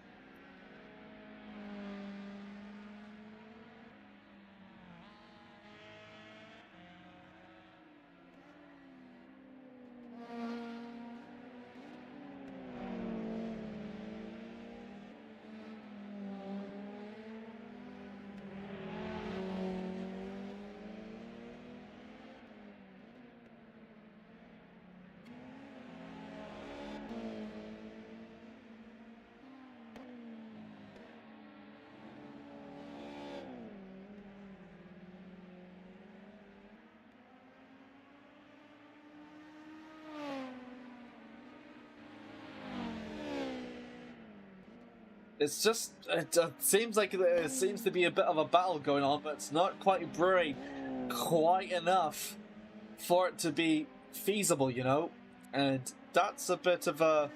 It's just, it seems like there seems to be a bit of a battle going on, but it's not quite brewing quite enough for it to be feasible, you know? And that's a bit of a,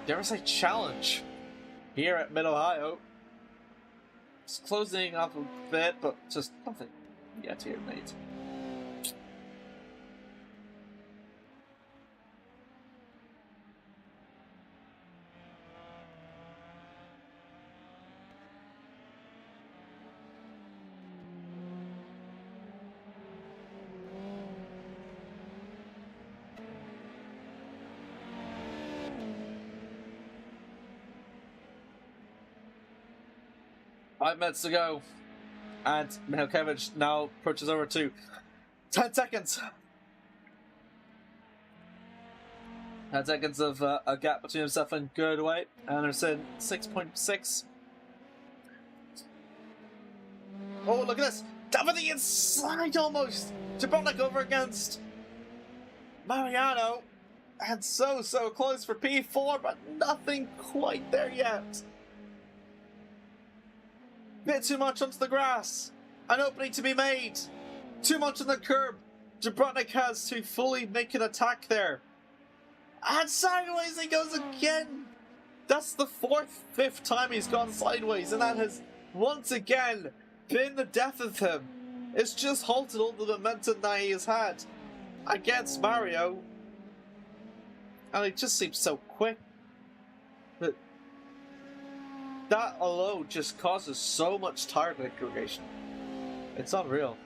dare I say, challenge here at Mid-Ohio. It's closing up a bit, but just nothing yet here, mate. Five minutes to go, and Mihalkevich now approaches over to 10 seconds. 10 seconds of a gap between himself and Girdway. Anderson 6.6. Oh, look at this. Down the inside almost. Dubrovnik over against Mariano. And so close for P4, but nothing quite there yet. Bit too much onto the grass. An opening to be made. Too much on the curb. Dubrovnik has to fully make an attack there. And sideways he goes again. That's the fifth time he's gone sideways, and that has once again been the death of him. It's just halted all the momentum that he has had against Mario. And it just seems so quick. But that alone just causes so much tire degradation. It's unreal.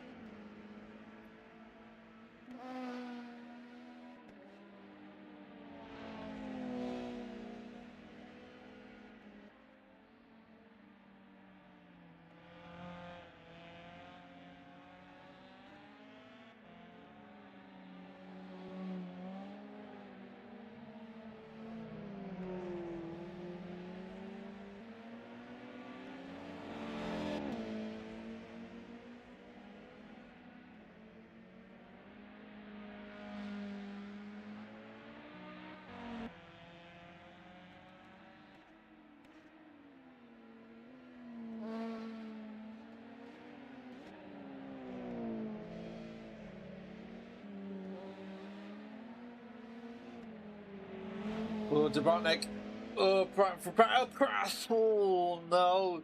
Oh, Dubrovnik. Oh, no.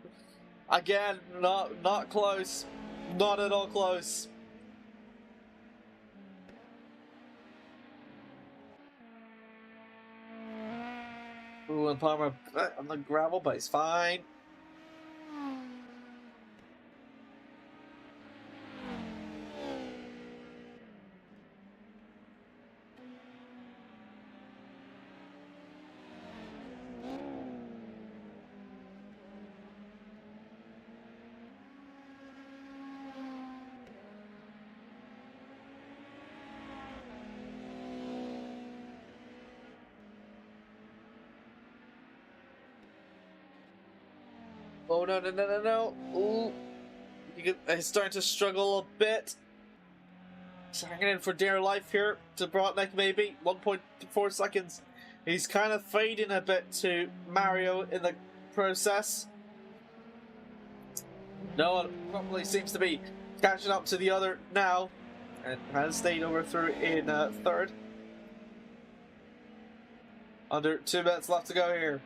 Again, not close. Not at all close. Ooh, and Palmer on the gravel, but he's fine. Oh, no. Ooh. He's starting to struggle a bit. He's hanging in for dear life here. Dubrovnik maybe. 1.4 seconds. He's kind of fading a bit to Mario in the process. Noah probably seems to be catching up to the other now. And has stayed over through in third. Under 2 minutes left to go here.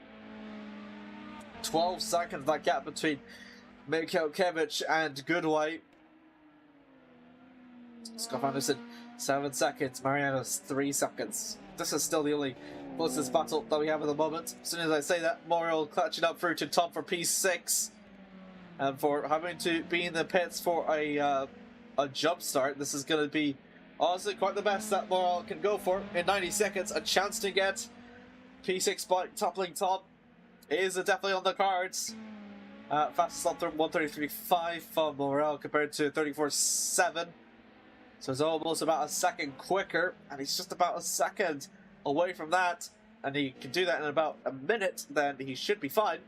12 seconds, that gap between Milkovic and Goodway. Scott Anderson, 7 seconds. Mariano's 3 seconds. This is still the only closest battle that we have at the moment. As soon as I say that, Moriel clutching up through to top for P6. And for having to be in the pits for a jump start, this is going to be honestly quite the best that Moriel can go for. In 90 seconds, a chance to get P6 by toppling top is definitely on the cards. Fastest lap through 1:33.5 from Morel compared to 34.7. So it's almost about a second quicker, and he's just about a second away from that. And he can do that in about a minute, then he should be fine.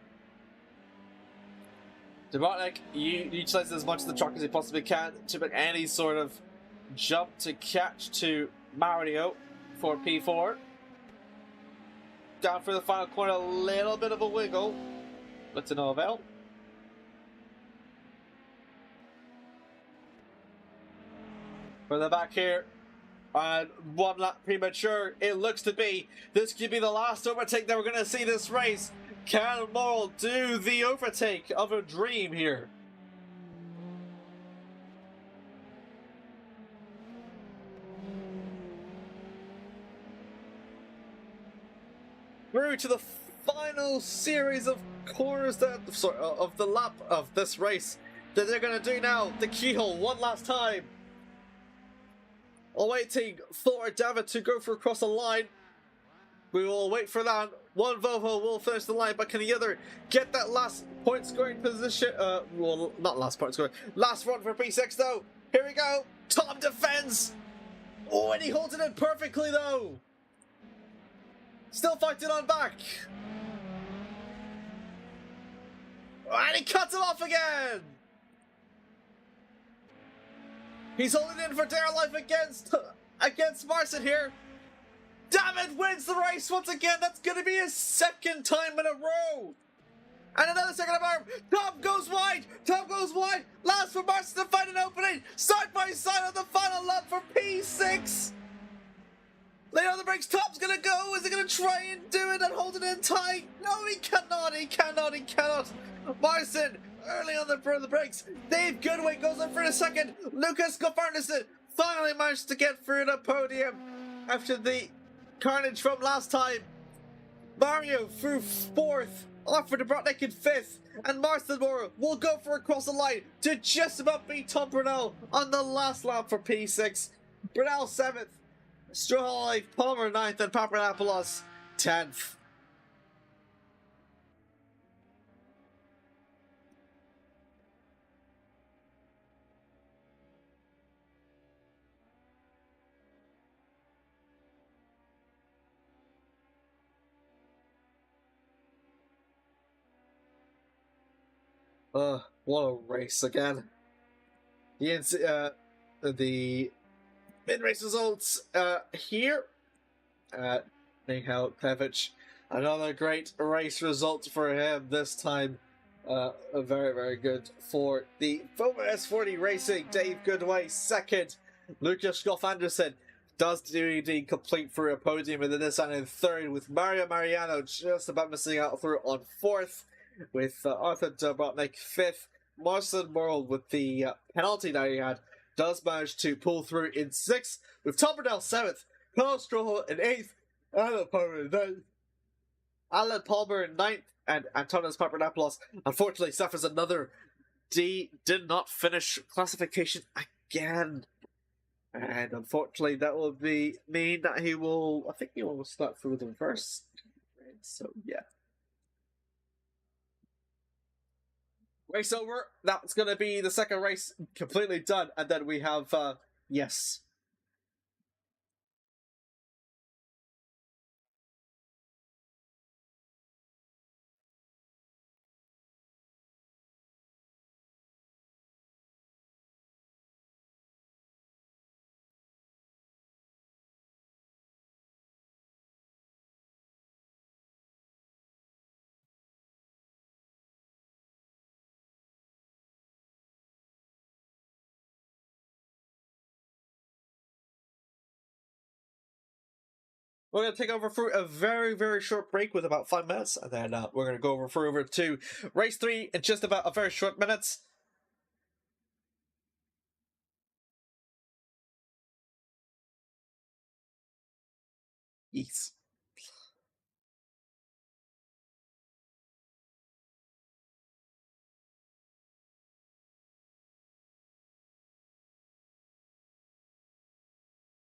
Dubrovnik utilizes as much of the track as he possibly can to make any sort of jump to catch to Mario for P4. Down for the final corner, a little bit of a wiggle, but to no avail. For the back here, and 1 lap premature, it looks to be. This could be the last overtake that we're going to see this race. Can Morel do the overtake of a dream here? Through to the final series of corners of the lap of this race that they're going to do now. The keyhole one last time. Awaiting for David to go for across the line. We will wait for that. One Volvo will finish the line, but can the other get that last point scoring position? Well, not last point scoring. Last run for P6 though. Here we go. Tom defends. Oh, and he holds it in perfectly though. Still fighting on back. And he cuts it off again. He's holding in for dear life against Marson here. Dammit wins the race once again. That's going to be his second time in a row. And another second of arm. Tom goes wide. Tom goes wide. Last for Marson to find an opening. Side by side on the final lap for P6. Lay on the brakes. Tom's going to go. Is he going to try and do it and hold it in tight? No, he cannot. He cannot. He cannot. Marson early on the brakes. Dave Goodway goes in for a second. Lucas Gofarnison finally managed to get through the podium after the carnage from last time. Mario through fourth. Alfred Dubrovnik in fifth. And Marson Moore will go for across the line to just about beat Tom Brunel on the last lap for P6. Brunel 7th. Stroholive, Palmer 9th, and Papadopoulos 10th. What a race again. The mid-race results here. Michał Klevich, another great race result for him this time. Very, very good for the Foma S40 Racing. Dave Goodway second. Lucas Goff Anderson does indeed complete through a podium in the Nissan in third, with Mario Mariano just about missing out through on fourth, with Arthur Dubrovnik fifth. Marson Morrill, with the penalty that he had, does manage to pull through in sixth, with Tom Brunel 7th, Carl Strohol in 8th, Alan Palmer in 9th, and Antonis Papadopoulos unfortunately suffers another D, did not finish classification again. And unfortunately that will mean that he will start through the first. So yeah. Race over. That's going to be the second race completely done. And then we have, yes. We're going to take over for a very, very short break with about 5 minutes, and then we're going to go over to race 3 in just about a very short minutes. Yes.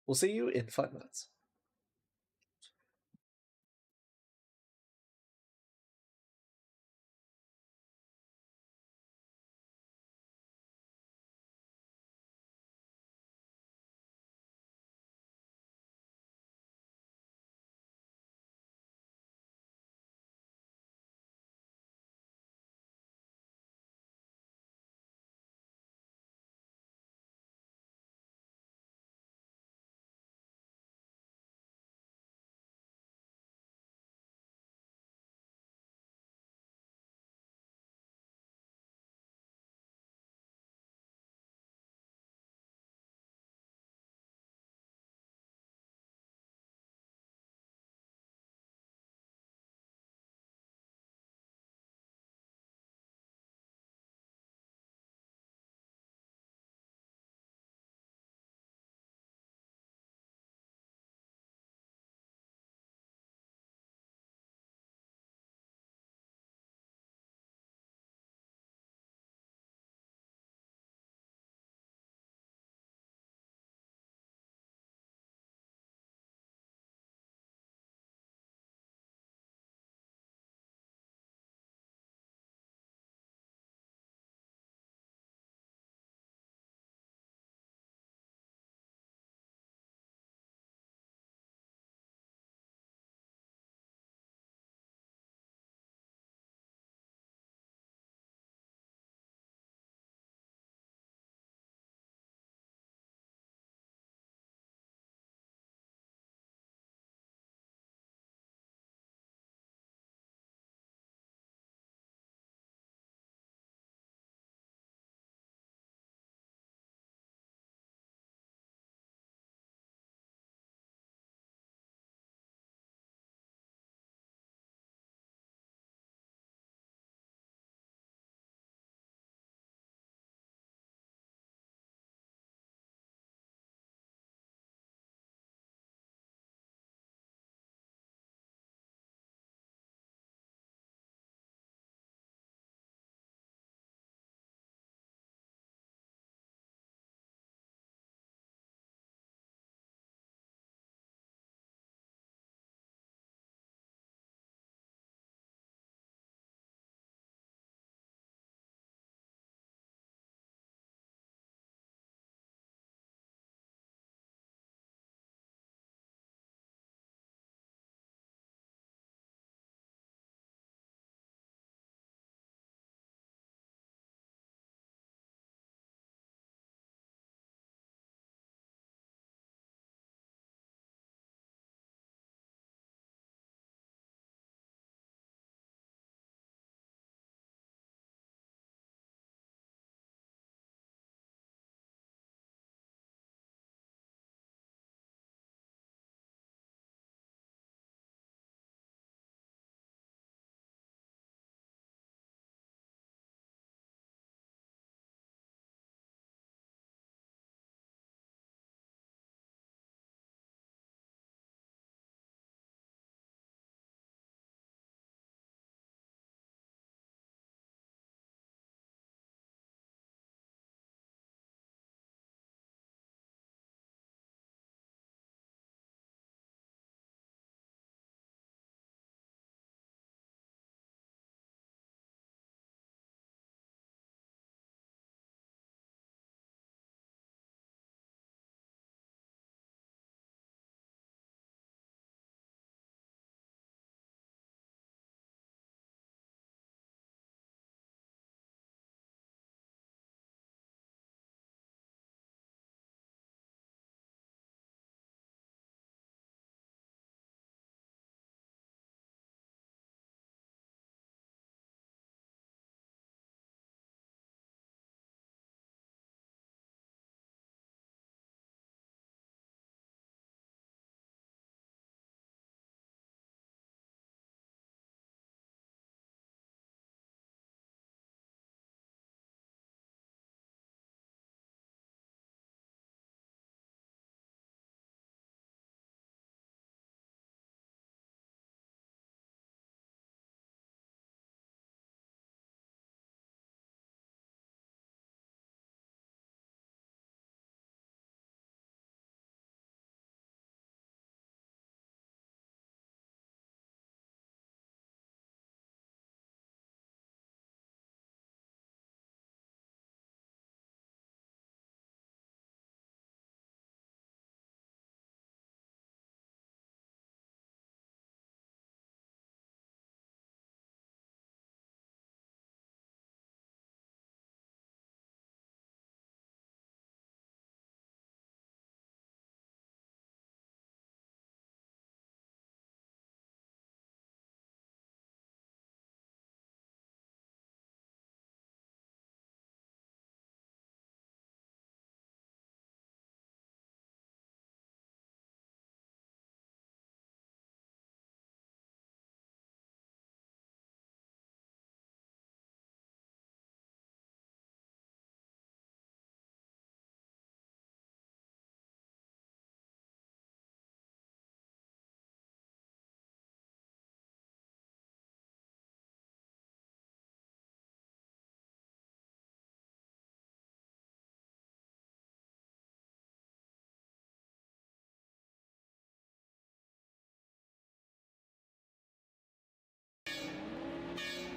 We'll see you in 5 minutes.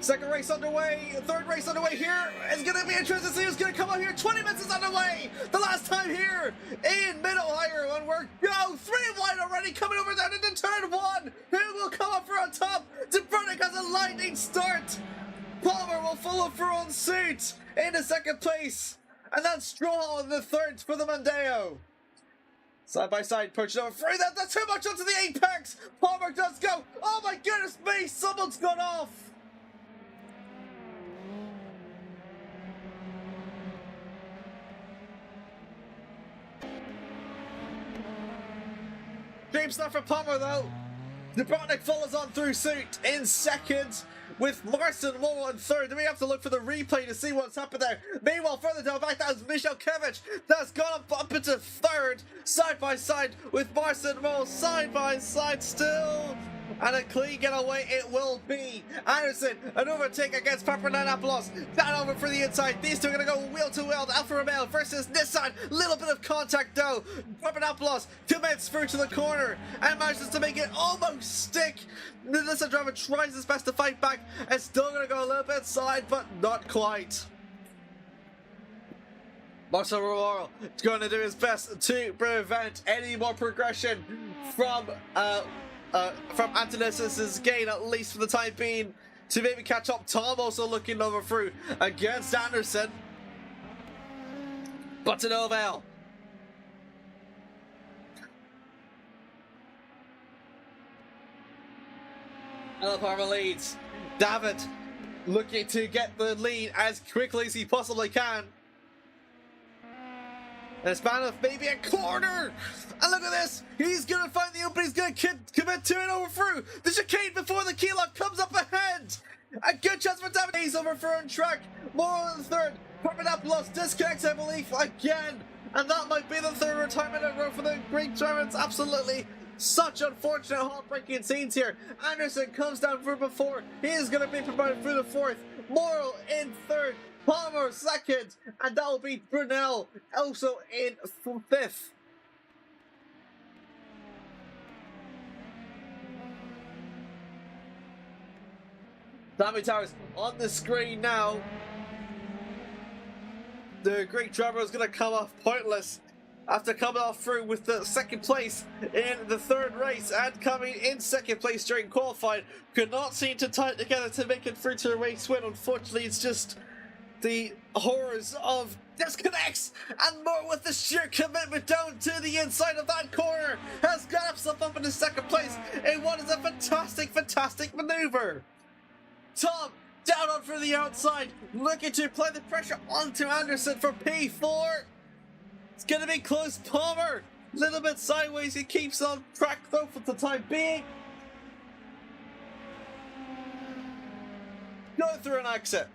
Second race underway, third race underway here. It's going to be interesting to see who's going to come out here. 20 minutes is underway. The last time here in Mid-Ohio, and we're 3 wide already, coming over down into turn 1. Who will come up for on top? DeBrunick has a lightning start. Palmer will follow through on suit into second place. And then Stroll in the third for the Mondeo. Side by side, pushing over through that. That's too much onto the apex. Palmer does go. Oh my goodness me, someone's gone off. Dream stuff for Palmer though. DeBrunick follows on through suit in second, with Marcin Moore in third. Do we have to look for the replay to see what's happened there? Meanwhile, further down back, that was Michalkiewicz. That's gone up into third, side by side with Marcin Moore, side by side still. And a clean getaway it will be. Anderson, an overtake against Papadopoulos. Down over for the inside. These two are going to go wheel to wheel. Alfa Romeo versus Nissan. Little bit of contact though. Papadopoulos commits through to the corner and manages to make it almost stick. The Nissan driver tries his best to fight back and still going to go a little bit side, but not quite. Marcel Romero is going to do his best to prevent any more progression from Antonis's gain, at least for the time being, to maybe catch up. Tom also looking over through against Anderson. But to no avail. Palmer leads. David looking to get the lead as quickly as he possibly can. And a span of maybe a corner. And look at this. He's going to find the opening. He's going to commit to it over through. The chicane before the key lock comes up ahead. A good chance for David. He's over for on track. More on the third. Papadopoulos disconnects, I believe, again. And that might be the third retirement in a row for the Greek Germans. Absolutely. Such unfortunate, heartbreaking scenes here. Anderson comes down for before. He is going to be promoted through the fourth. Morrill in third. Palmer second, and that will be Brunel also in fifth. Sammy Towers on the screen now. The Greek driver is going to come off pointless after coming off through with the second place in the third race and coming in second place during qualifying. Could not seem to tie it together to make it through to a race win. Unfortunately, it's just the horrors of disconnects, and more with the sheer commitment down to the inside of that corner has got himself up in the second place in what is a fantastic maneuver. Tom down on for the outside, looking to apply the pressure onto Anderson for P4. It's going to be close. Palmer a little bit sideways. He keeps on track though for the time being. Going through an exit.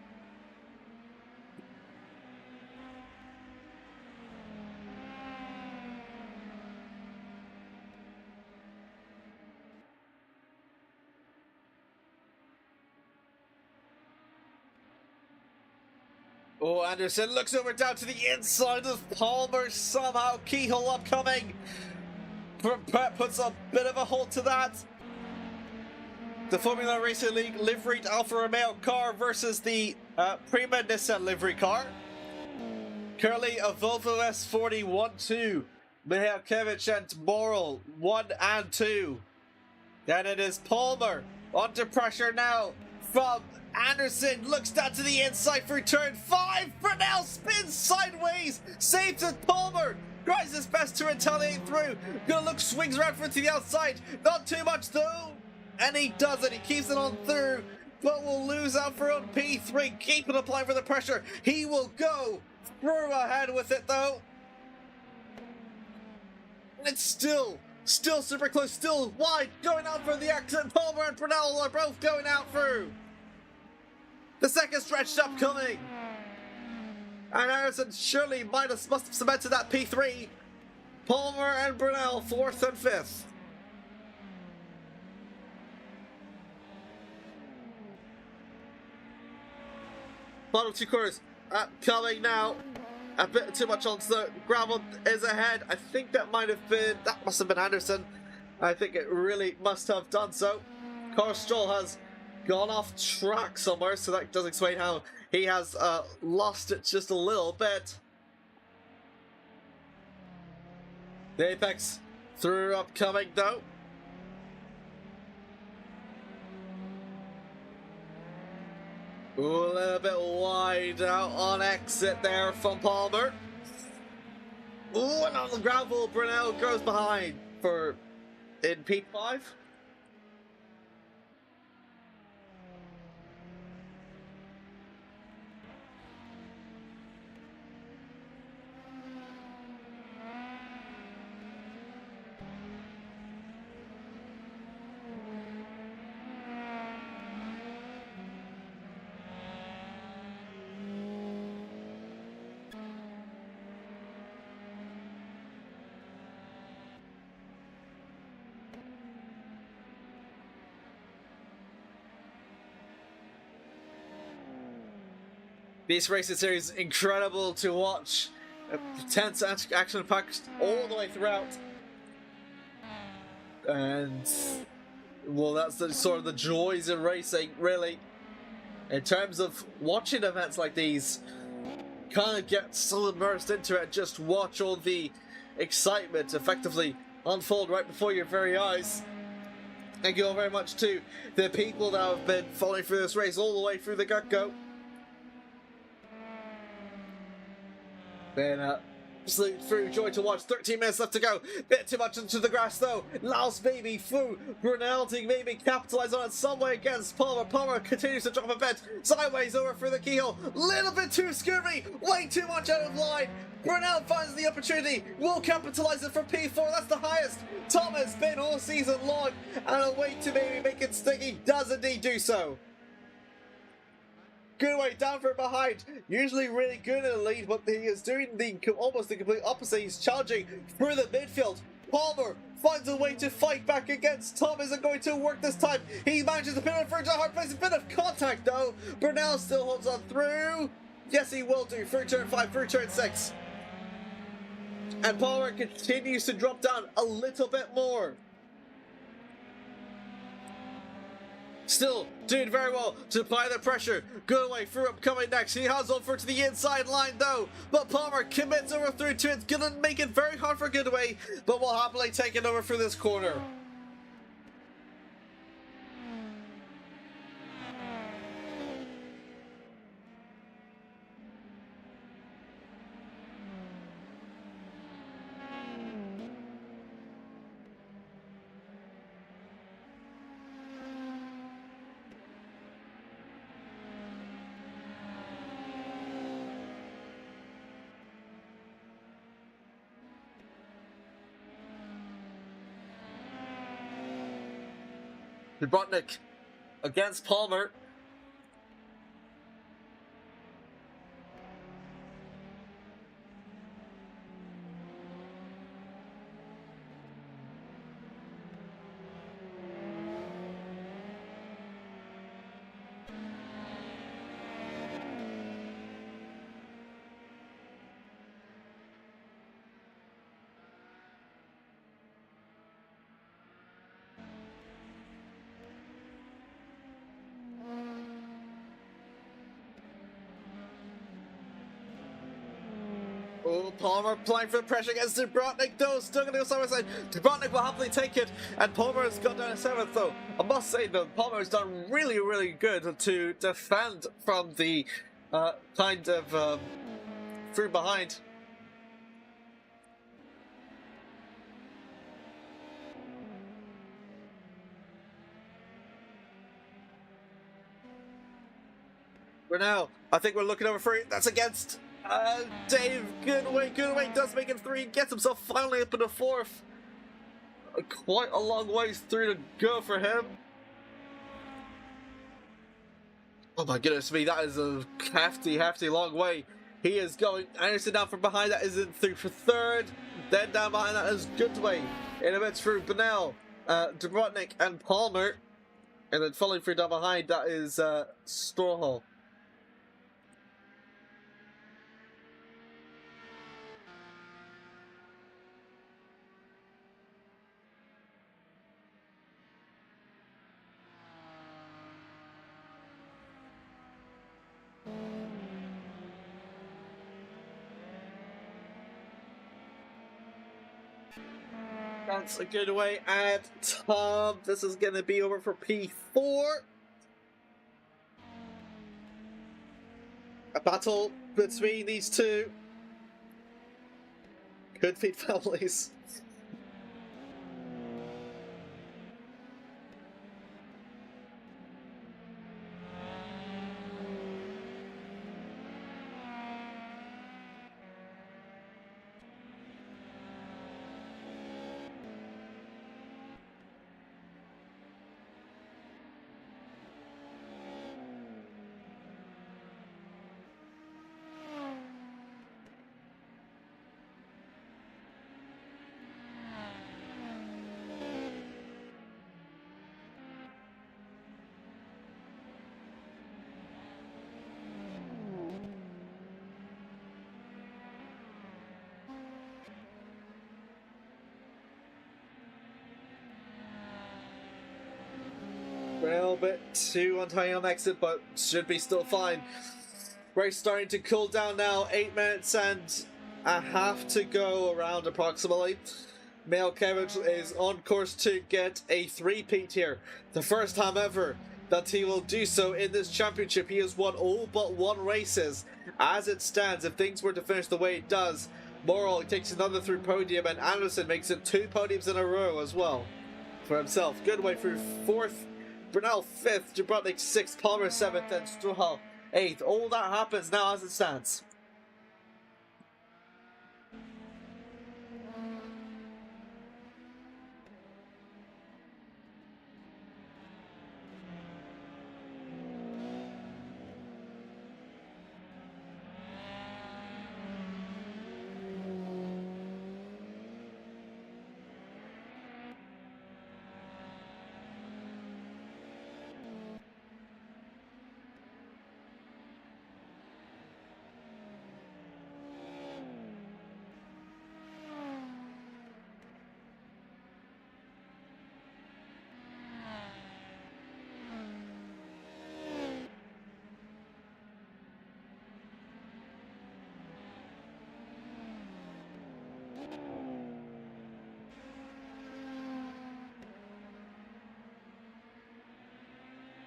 Oh, Anderson looks over down to the inside of Palmer somehow. Keyhole upcoming. Pratt puts a bit of a hold to that. The Formula Racing League liveried Alfa Romeo car versus the Prima Nissan livery car. Currently a Volvo S40 1-2. Michalkiewicz and Morrill 1 and 2. Then it is Palmer under pressure now from Anderson. Looks down to the inside for turn 5. Brunel spins sideways. Saves it. Palmer tries his best to retaliate through. Gonna look, swings around for to the outside. Not too much though. And he does it. He keeps it on through. But will lose out for on P3. Keeping applying for the pressure. He will go through ahead with it though. And it's still super close. Still wide. Going out for the exit. Palmer and Brunel are both going out through. The second stretch upcoming. And Anderson surely must have cemented that P3. Palmer and Brunel 4th and 5th. Bottom two corners coming now. A bit too much on the gravel is ahead. I think that must have been Anderson. I think it really must have done so. Stroll has gone off track somewhere, so that does explain how he has lost it just a little bit. The apex through upcoming though. Ooh, a little bit wide out on exit there from Palmer. Ooh, and on the gravel, Brunel goes behind in P5. This racing series incredible to watch. Tense action packed all the way throughout. And well, that's sort of the joys of racing, really. In terms of watching events like these, kind of get so immersed into it, just watch all the excitement effectively unfold right before your very eyes. Thank you all very much to the people that have been following through this race all the way through the get-go. Been absolute through joy to watch. 13 minutes left to go. Bit too much into the grass though. Laos maybe through. Brunel to maybe capitalise on it some way against Palmer. Palmer continues to drop a bit. Sideways over through the keyhole. Little bit too scurvy. Way too much out of line. Brunel finds the opportunity. Will capitalise it for P4. That's the highest Tom has been all season long. And a way to maybe make it sticky. Does indeed do so. Good way down from behind. Usually really good in the lead, but he is doing almost the complete opposite. He's charging through the midfield. Palmer finds a way to fight back against Tom. Isn't going to work this time. He manages to pin it for a hard place. A bit of contact though. Brunel still holds on through. Yes, he will do. Through turn 5, through turn 6. And Palmer continues to drop down a little bit more. Still doing very well to apply the pressure. Good way through upcoming next. He has over to the inside line though. But Palmer commits over through to it. Gonna make it very hard for Goodway. But will happily take it over through this corner. Dubrovnik against Palmer. Oh, Palmer applying for the pressure against Dubrovnik though, still going to go side by side. Dubrovnik will happily take it, and Palmer has gone down to 7th though. I must say though, Palmer has done really, really good to defend from the kind of through behind. Now, I think we're looking over for it. That's against Dave. Goodway does make it 3, gets himself finally up in the 4th. Quite a long ways through to go for him. Oh my goodness me, that is a hefty long way. He is going Anderson down from behind, that is in through for 3rd. Then down behind that is Goodway. In a bit through Bonnell, Dubrovnik and Palmer. And then following through down behind, that is Strawhall. That's a good way at top. This is going to be over for P4. A battle between these two. Could feed families. A little bit too untidy on exit, but should be still fine. Race starting to cool down now. 8 minutes and a half to go around approximately. Milkevich is on course to get a three-peat here. The first time ever that he will do so in this championship. He has won all but 1 races. As it stands, if things were to finish the way it does, Morrell takes another through podium, and Anderson makes it 2 podiums in a row as well for himself. Good way through 4th. Brunel 5th, Jabrotnik 6th, Palmer 7th, and Struhal 8th. All that happens now as it stands.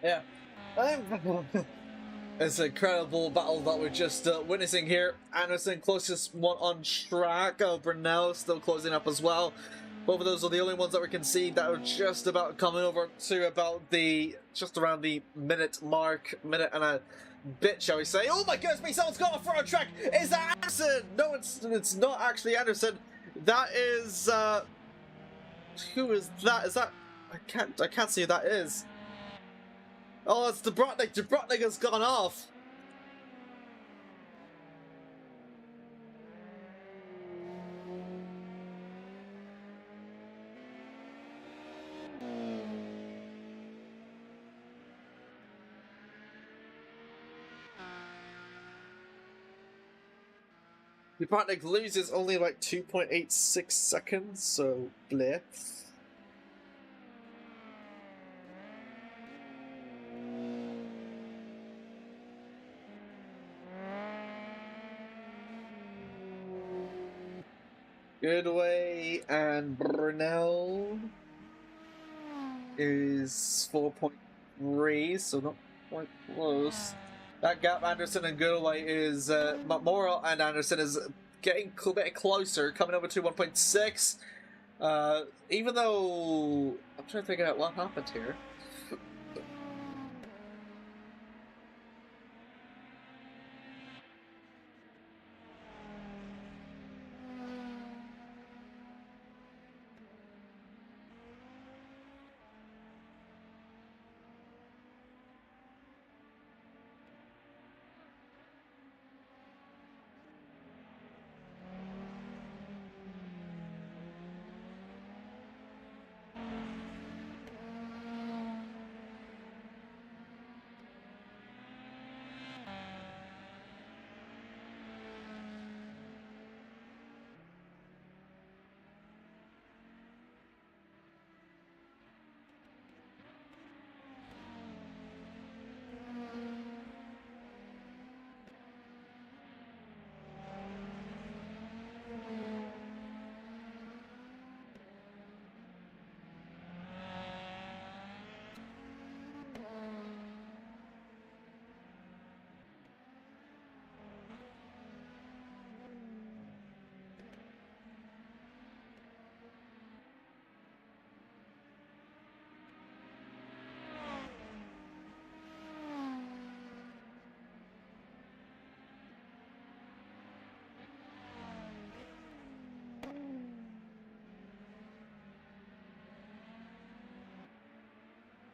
Yeah. It's an incredible battle that we're just witnessing here. Anderson closest one on track. Brunel still closing up as well. Both of those are the only ones that we can see that are just about coming over to about the, just around the minute mark. Minute and a bit, shall we say. Oh my goodness me, someone's got a front track. Is that Anderson? No, it's not actually Anderson. That is, who is that? Is that, I can't see who that is. Oh, it's Jabrotnik. Jabrotnik has gone off. Jabrotnik loses only like 2.86 seconds, so bleh. Goodway and Brunel is 4.3, so not quite close. That gap, Anderson and Goodway is Morrell and Anderson is getting a bit closer, coming over to 1.6. Even though I'm trying to figure out what happened here.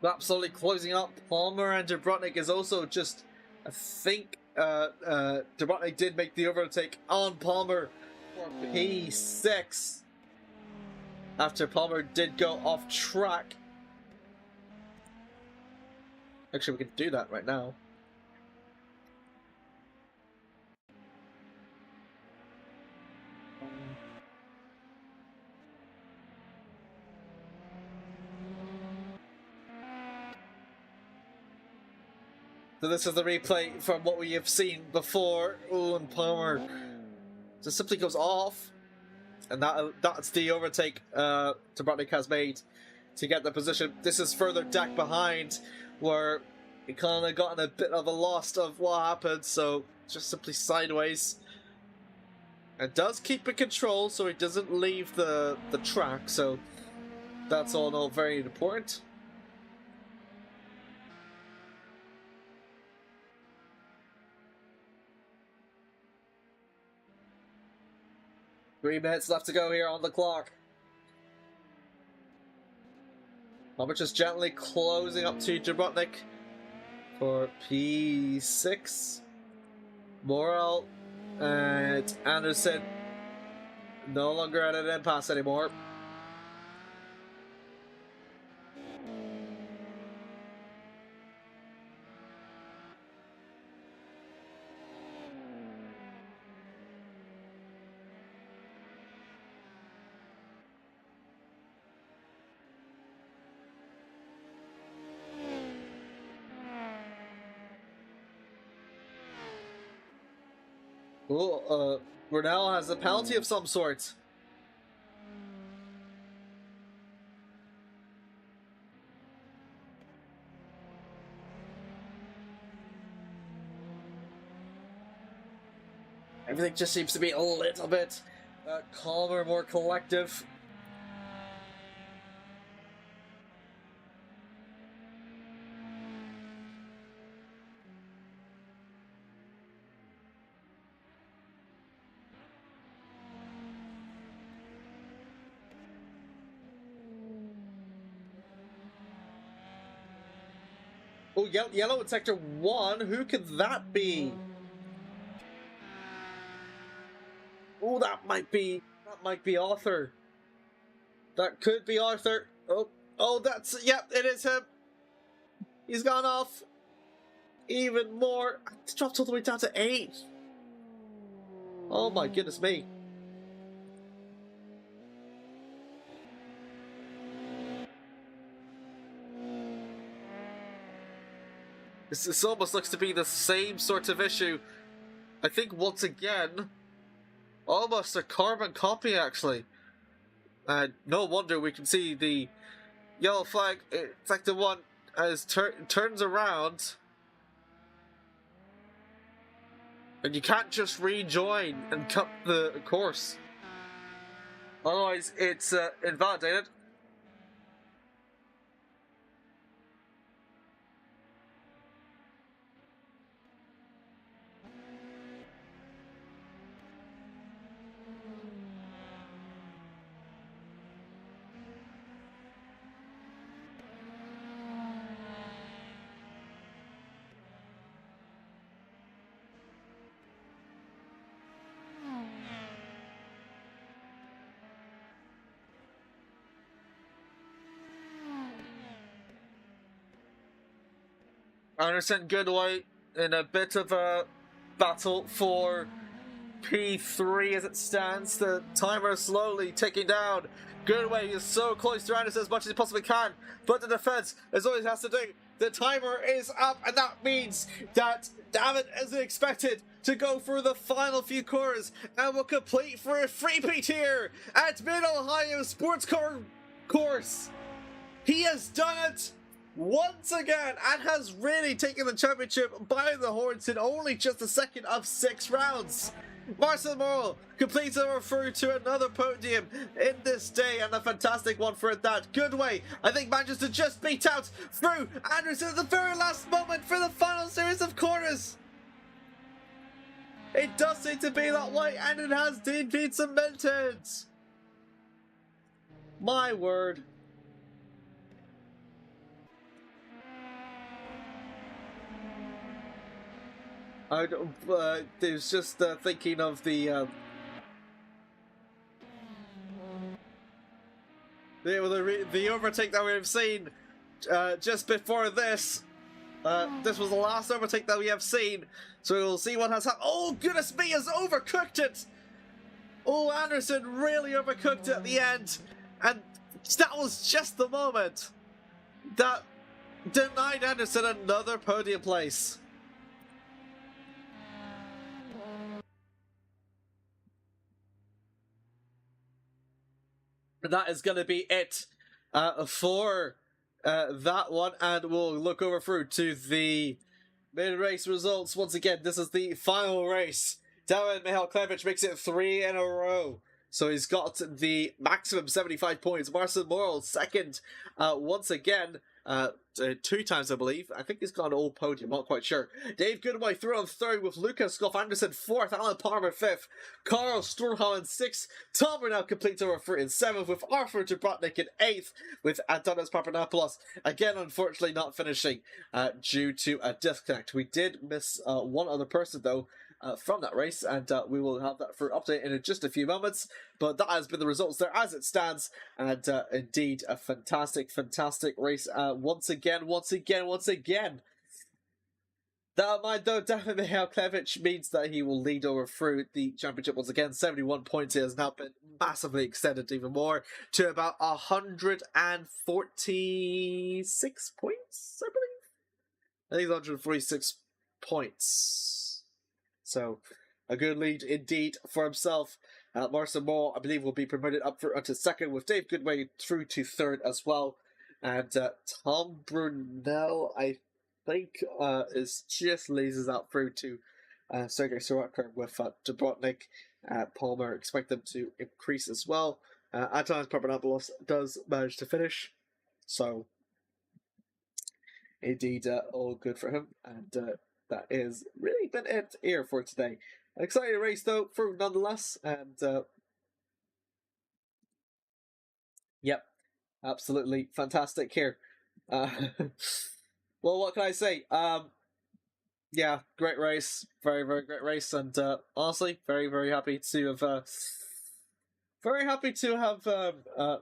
absolutely closing up. Palmer and Dubrovnik is also just, I think, Dubrovnik did make the overtake on Palmer for P6 after Palmer did go off track. Actually, we can do that right now. So this is the replay from what we have seen before. Oh, and Palmer just simply goes off. And that's the overtake Dubrovnik has made to get the position. This is further deck behind, where he kind of gotten a bit of a loss of what happened, so just simply sideways. And does keep in control, so he doesn't leave the track, so that's all in all very important. Three minutes left to go here on the clock. Palmer just gently closing up to Dubrovnik for P6. Morel and Anderson no longer at an impasse anymore. Oh, Brunel has a penalty of some sort. Everything just seems to be a little bit calmer, more collective. Oh, yellow in sector 1. Who could that be? Oh, that might be Arthur. That could be Arthur. Oh, that's, yep, it is him. He's gone off. Even more. It's dropped all the way down to 8. Oh my goodness me. This almost looks to be the same sort of issue. I think once again, almost a carbon copy actually. And no wonder we can see the yellow flag in sector 1 as turns around. And you can't just rejoin and cut the course. Otherwise it's invalidated. Anderson Goodway in a bit of a battle for P3 as it stands. The timer slowly ticking down. Goodway is so close to Anderson as much as he possibly can, but the defense is all he has to do. The timer is up, and that means that David is expected to go through the final few corners and will complete for a freebie here at Mid-Ohio Sports Car Course. He has done it once again and has really taken the championship by the horns in only just the second of 6 rounds. Marcel Morel completes over through to another podium in this day, and a fantastic one for that. Goodway, I think, manages to just beat out through Anderson at the very last moment for the final series of corners. It does seem to be that way, and it has indeed been cemented. My word. I was just thinking of the overtake that we've seen just before this. This was the last overtake that we have seen, so we'll see what has happened. Oh, goodness me, has overcooked it! Oh, Anderson really overcooked it at the end, and that was just the moment that denied Anderson another podium place. That is going to be it for that one, and we'll look over through to the mid-race results. Once again, this is the final race. David Mihalkiewicz makes it 3 in a row. So he's got the maximum 75 points. Marcin Morel second once again. 2 times, I believe. I think he's got an old podium, not quite sure. Dave Goodway through on third with Lucas Goff Anderson fourth, Alan Palmer fifth, Carl Sturmholm sixth, Tom Burnell completes over third in seventh, with Arthur Dubrovnik in eighth, with Antonis Papanopoulos again unfortunately not finishing due to a disconnect. We did miss one other person though from that race, and we will have that for update in just a few moments. But that has been the results there as it stands, and indeed a fantastic race once again. That mind though, David Mihalkiewicz means that he will lead over through the championship once again. 71 points. He has now been massively extended even more to about 146 points, I believe. I think 146 points. So, a good lead indeed for himself. Marcin Morel, I believe, will be promoted up to second, with Dave Goodway through to third as well. And Tom Brunel, I think, is just lasers out through to Sergei Sorokin, with Dubrovnik. Palmer, expect them to increase as well. Antonis Papanopoulos does manage to finish. So, indeed, all good for him. And that is really been it here for today. An exciting race though, for nonetheless, and yep, absolutely fantastic here. Well, what can I say? Yeah, great race, very great race, and honestly, very happy to have.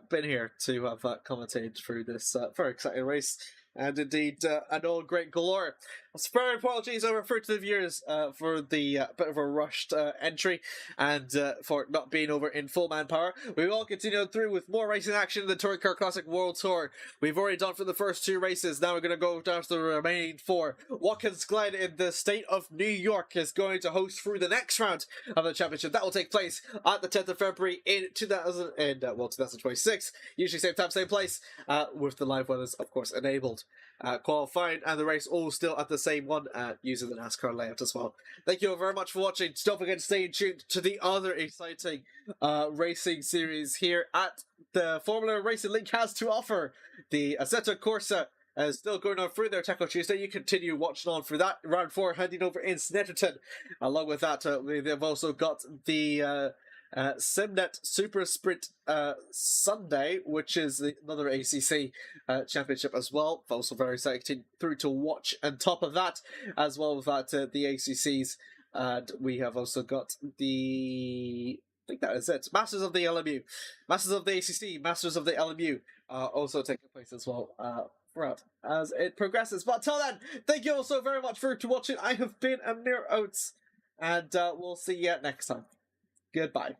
Been here to have commentated through this very exciting race, and indeed an all great galore. Very apologies over for the viewers for the bit of a rushed entry, and for not being over in full manpower. We will continue through with more racing action in the Touring Car Classic World Tour. We've already done for the first 2 races. Now we're going to go down to the remaining 4. Watkins Glen in the state of New York is going to host through the next round of the championship. That will take place at the 10th of February in 2026. Usually same time, same place, with the live weathers, of course, enabled. Qualifying and the race all still at the same one, using the NASCAR layout as well. Thank you all very much for watching. Don't forget to stay tuned to the other exciting racing series here at the Formula Racing League has to offer. The Assetto Corsa is still going on through their Tackle Tuesday. You continue watching on for that. Round 4 heading over in Snetterton. Along with that, they've also got the Simnet Super Sprint Sunday, which is another ACC championship as well. Also very exciting through to watch. On top of that, as well with that, the ACCs, and we have also got the, I think that is it, Masters of the LMU, Masters of the ACC, Masters of the LMU, also taking place as well throughout as it progresses. But until then, thank you all so very much for watching. I have been Amir Oates, and we'll see you next time. Goodbye.